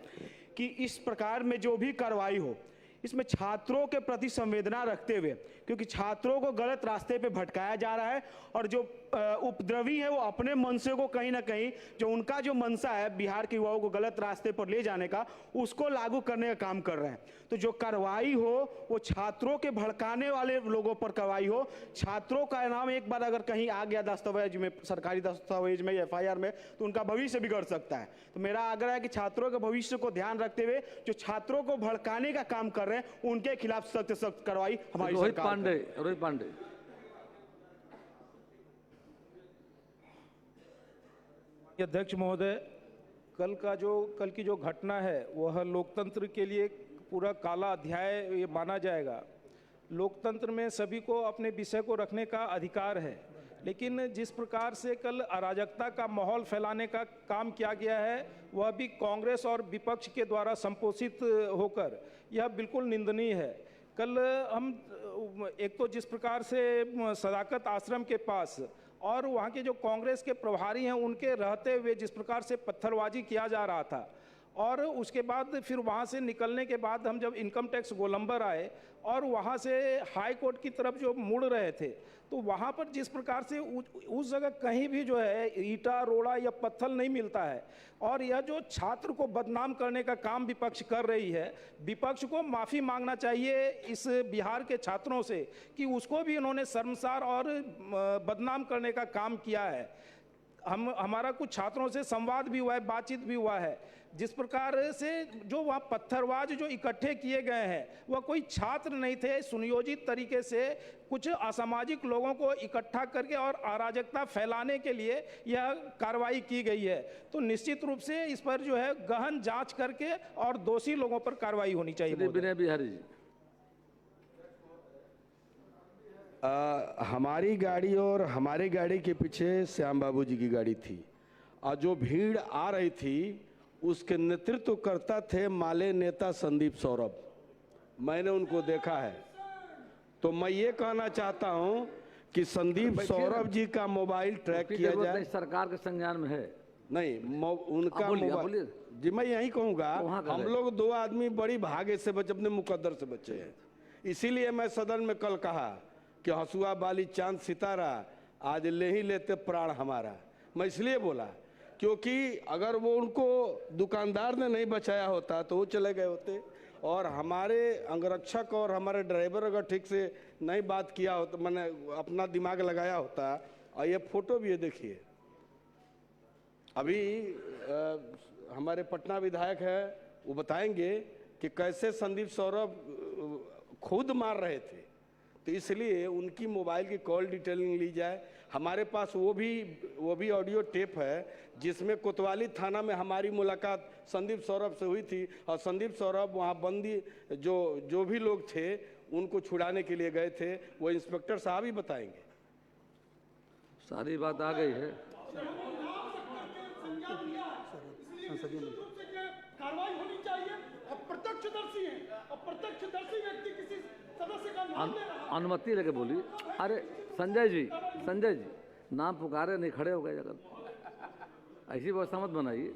कि इस प्रकार में जो भी कार्रवाई हो, इसमें छात्रों के प्रति संवेदना रखते हुए, क्योंकि छात्रों को गलत रास्ते पे भटकाया जा रहा है और जो उपद्रवी है वो अपने मनसे को कहीं ना कहीं, जो उनका जो मनसा है बिहार के युवाओं को गलत रास्ते पर ले जाने का, उसको लागू करने का काम कर रहे हैं। तो जो कार्रवाई हो वो छात्रों के भड़काने वाले लोगों पर कार्रवाई हो। छात्रों का नाम एक बार अगर कहीं आ गया दस्तावेज में, सरकारी दस्तावेज में या FIR में, तो उनका भविष्य बिगड़ सकता है। तो मेरा आग्रह है कि छात्रों के भविष्य को ध्यान रखते हुए जो छात्रों को भड़काने का काम कर रहे हैं उनके खिलाफ सख्त से सख्त कार्रवाई हमारी सरकार करेगी। रोहित पांडे। अध्यक्ष महोदय, कल की जो घटना है वह लोकतंत्र के लिए पूरा काला अध्याय ये माना जाएगा। लोकतंत्र में सभी को अपने विषय को रखने का अधिकार है, लेकिन जिस प्रकार से कल अराजकता का माहौल फैलाने का काम किया गया है वह भी कांग्रेस और विपक्ष के द्वारा संपोषित होकर, यह बिल्कुल निंदनीय है। कल हम एक तो जिस प्रकार से सदाकत आश्रम के पास और वहाँ के जो कांग्रेस के प्रभारी हैं उनके रहते हुए जिस प्रकार से पत्थरबाजी किया जा रहा था, और उसके बाद फिर वहाँ से निकलने के बाद हम जब इनकम टैक्स गोलंबर आए और वहाँ से हाई कोर्ट की तरफ जो मुड़ रहे थे, तो वहाँ पर जिस प्रकार से उस जगह कहीं भी जो है ईटा रोड़ा या पत्थर नहीं मिलता है, और यह जो छात्र को बदनाम करने का काम विपक्ष कर रही है, विपक्ष को माफ़ी मांगना चाहिए इस बिहार के छात्रों से कि उसको भी इन्होंने शर्मसार और बदनाम करने का काम किया है। हमारा कुछ छात्रों से संवाद भी हुआ है, बातचीत भी हुआ है। जिस प्रकार से जो वहाँ पत्थरबाज जो इकट्ठे किए गए हैं वह कोई छात्र नहीं थे, सुनियोजित तरीके से कुछ असामाजिक लोगों को इकट्ठा करके और अराजकता फैलाने के लिए यह कार्रवाई की गई है। तो निश्चित रूप से इस पर जो है गहन जांच करके और दोषी लोगों पर कार्रवाई होनी चाहिए। विनय बिहारी जी। हमारी गाड़ी और हमारी गाड़ी के पीछे श्याम बाबू जी की गाड़ी थी, और जो भीड़ आ रही थी उसके नेतृत्व करता थे माले नेता संदीप सौरभ। मैंने उनको देखा है। तो मैं ये कहना चाहता हूं कि संदीप सौरभ जी का मोबाइल ट्रैक किया जाए। सरकार के संज्ञान में है नहीं, उनका मोबाइल जी मैं यही कहूंगा। हम लोग दो आदमी बड़ी भागे से बचे, अपने मुकद्दर से बचे हैं। इसीलिए मैं सदन में कल कहा कि हंसुआ बाली चांद सितारा आज ले ही लेते प्राण हमारा। मैं इसलिए बोला क्योंकि अगर वो उनको दुकानदार ने नहीं बचाया होता तो वो चले गए होते, और हमारे अंगरक्षक और हमारे ड्राइवर अगर ठीक से नहीं बात किया होता, मैंने अपना दिमाग लगाया होता। और ये फोटो भी है, देखिए। अभी हमारे पटना विधायक है, वो बताएंगे कि कैसे संदीप सौरभ खुद मार रहे थे। तो इसलिए उनकी मोबाइल की कॉल डिटेलिंग ली जाए। हमारे पास वो भी ऑडियो टेप है जिसमें कोतवाली थाना में हमारी मुलाकात संदीप सौरभ से हुई थी, और संदीप सौरभ वहाँ बंदी जो भी लोग थे उनको छुड़ाने के लिए गए थे। वो इंस्पेक्टर साहब ही बताएंगे। सारी बात आ गई है। कार्रवाई होनी चाहिए, और प्रत्यक्षदर्शी है, और प्रत्यक्षदर्शी व्यक्ति किसी सदस्य का नाम ले रहा है। अनुमति लेके बोली। अरे संजय जी नाम पुकारे नहीं, खड़े हो गए जगत। ऐसी व्यवस्था मत बनाइए।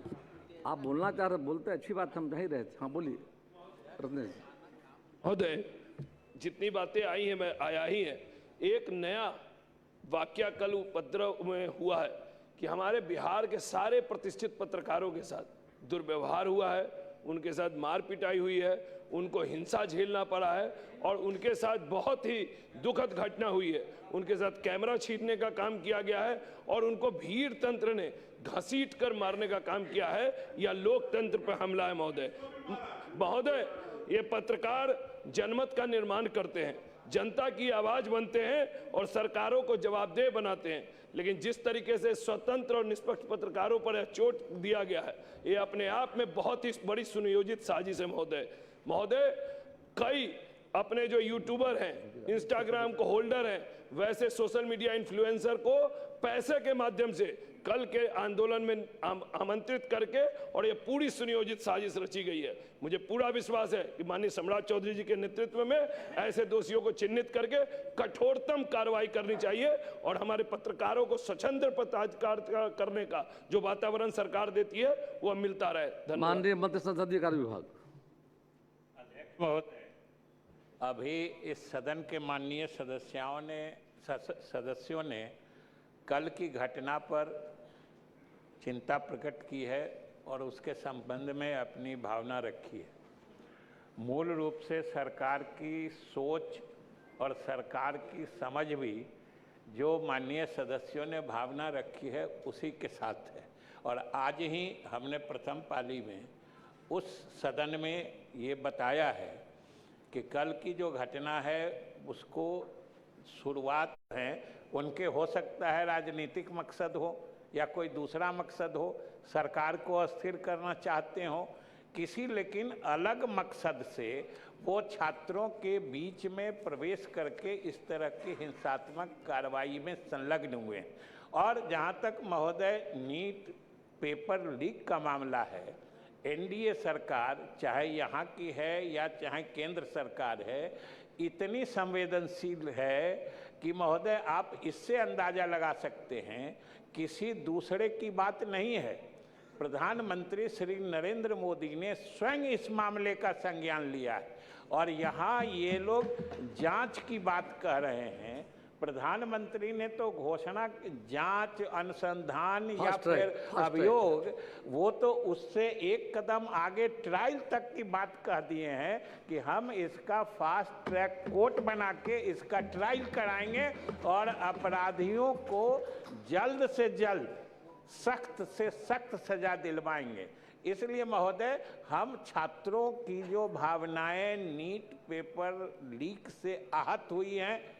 आप बोलना चाह रहे बोलते, अच्छी बात समझा ही रहे थे। हाँ बोलिए रत्नेश जी। महोदय, जितनी बातें आई हैं मैं आया ही है। एक नया वाकया कल उपद्रव में हुआ है कि हमारे बिहार के सारे प्रतिष्ठित पत्रकारों के साथ दुर्व्यवहार हुआ है, उनके साथ मार पिटाई हुई है, उनको हिंसा झेलना पड़ा है, और उनके साथ बहुत ही दुखद घटना हुई है। उनके साथ कैमरा छीनने का काम किया गया है, और उनको भीड़ तंत्र ने घसीट कर मारने का काम किया है। यह लोकतंत्र पर हमला है महोदय। ये पत्रकार जनमत का निर्माण करते हैं। जनता की आवाज बनते हैं और सरकारों को जवाबदेह बनाते हैं। लेकिन जिस तरीके से स्वतंत्र और निष्पक्ष पत्रकारों पर यह चोट दिया गया है, ये अपने आप में बहुत ही बड़ी सुनियोजित साजिश है महोदय। कई अपने जो यूट्यूबर हैं, इंस्टाग्राम को होल्डर हैं, वैसे सोशल मीडिया इन्फ्लुएंसर को पैसे के माध्यम से कल के आंदोलन में आमंत्रित करके और ये पूरी सुनियोजित साजिश रची गई है। मुझे पूरा विश्वास है कि माननीय सम्राट चौधरी जी के नेतृत्व में ऐसे दोषियों को चिन्हित करके कठोरतम कार्रवाई करनी चाहिए और हमारे पत्रकारों को स्वतंत्र पत्रकार करने का जो वातावरण सरकार देती है वो मिलता रहे। माननीय मंत्री संसदीय कार्य विभाग। अभी इस सदन के माननीय सदस्यों ने कल की घटना पर चिंता प्रकट की है और उसके संबंध में अपनी भावना रखी है। मूल रूप से सरकार की सोच और सरकार की समझ भी जो माननीय सदस्यों ने भावना रखी है उसी के साथ है। और आज ही हमने प्रथम पाली में उस सदन में ये बताया है कि कल की जो घटना है उसको शुरुआत है, उनके हो सकता है राजनीतिक मकसद हो या कोई दूसरा मकसद हो, सरकार को अस्थिर करना चाहते हो किसी, लेकिन अलग मकसद से वो छात्रों के बीच में प्रवेश करके इस तरह की हिंसात्मक कार्रवाई में संलग्न हुए। और जहाँ तक महोदय नीट पेपर लीक का मामला है, एनडीए सरकार चाहे यहाँ की है या चाहे केंद्र सरकार है, इतनी संवेदनशील है कि महोदय आप इससे अंदाजा लगा सकते हैं किसी दूसरे की बात नहीं है। प्रधानमंत्री श्री नरेंद्र मोदी ने स्वयं इस मामले का संज्ञान लिया है और यहाँ ये लोग जांच की बात कह रहे हैं। प्रधानमंत्री ने तो घोषणा जांच, अनुसंधान या फिर अभियोग, वो तो उससे एक कदम आगे ट्रायल तक की बात कह दिए हैं कि हम इसका फास्ट ट्रैक कोर्ट बना के इसका ट्रायल कराएंगे और अपराधियों को जल्द से जल्द सख्त से सख्त सजा दिलवाएंगे। इसलिए महोदय हम छात्रों की जो भावनाएं नीट पेपर लीक से आहत हुई हैं,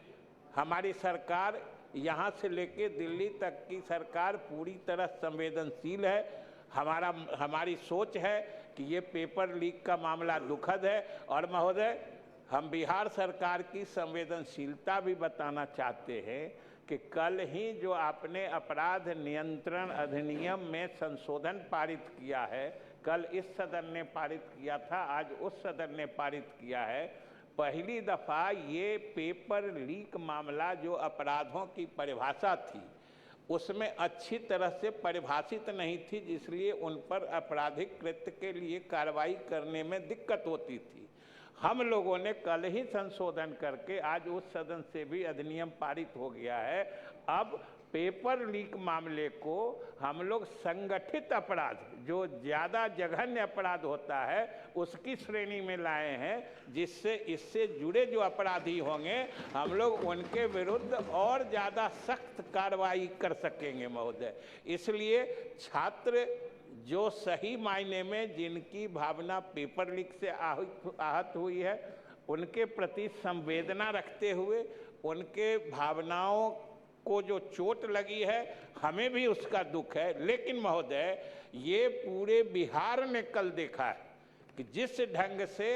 हमारी सरकार यहाँ से लेके दिल्ली तक की सरकार पूरी तरह संवेदनशील है। हमारी सोच है कि ये पेपर लीक का मामला दुखद है। और महोदय हम बिहार सरकार की संवेदनशीलता भी बताना चाहते हैं कि कल ही जो आपने अपराध नियंत्रण अधिनियम में संशोधन पारित किया है, कल इस सदन ने पारित किया था, आज उस सदन ने पारित किया है। पहली दफ़ा ये पेपर लीक मामला जो अपराधों की परिभाषा थी उसमें अच्छी तरह से परिभाषित नहीं थी, इसलिए उन पर आपराधिक कृत्य के लिए कार्रवाई करने में दिक्कत होती थी। हम लोगों ने कल ही संशोधन करके आज उस सदन से भी अधिनियम पारित हो गया है। अब पेपर लीक मामले को हम लोग संगठित अपराध, जो ज़्यादा जघन्य अपराध होता है, उसकी श्रेणी में लाए हैं, जिससे इससे जुड़े जो अपराधी होंगे हम लोग उनके विरुद्ध और ज़्यादा सख्त कार्रवाई कर सकेंगे महोदय। इसलिए छात्र जो सही मायने में जिनकी भावना पेपर लीक से आहत हुई है, उनके प्रति संवेदना रखते हुए उनके भावनाओं को जो चोट लगी है हमें भी उसका दुख है। लेकिन महोदय ये पूरे बिहार ने कल देखा है कि जिस ढंग से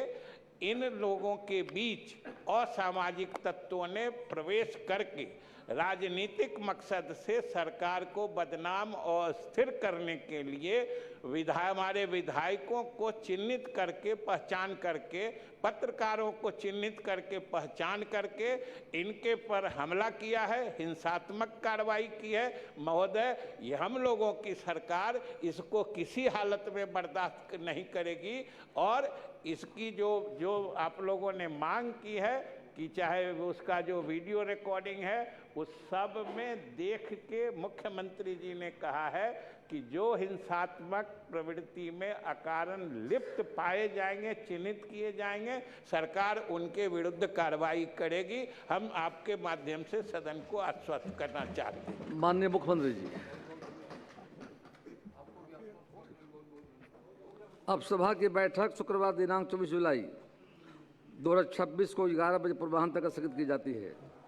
इन लोगों के बीच असामाजिक तत्वों ने प्रवेश करके राजनीतिक मकसद से सरकार को बदनाम और स्थिर करने के लिए हमारे विधायकों को चिन्हित करके, पहचान करके, पत्रकारों को चिन्हित करके, पहचान करके इनके पर हमला किया है, हिंसात्मक कार्रवाई की है। महोदय ये हम लोगों की सरकार इसको किसी हालत में बर्दाश्त नहीं करेगी और इसकी जो आप लोगों ने मांग की है कि चाहे उसका जो वीडियो रिकॉर्डिंग है उस सब में देख के मुख्यमंत्री जी ने कहा है कि जो हिंसात्मक प्रवृत्ति में अकारण लिप्त पाए जाएंगे, चिन्हित किए जाएंगे, सरकार उनके विरुद्ध कार्रवाई करेगी। हम आपके माध्यम से सदन को आश्वस्त करना चाहते हैं। माननीय मुख्यमंत्री जी, अब सभा की बैठक शुक्रवार दिनांक 24 जुलाई 2026 को 11 बजे पूर्वाह्न तक स्थगित की जाती है।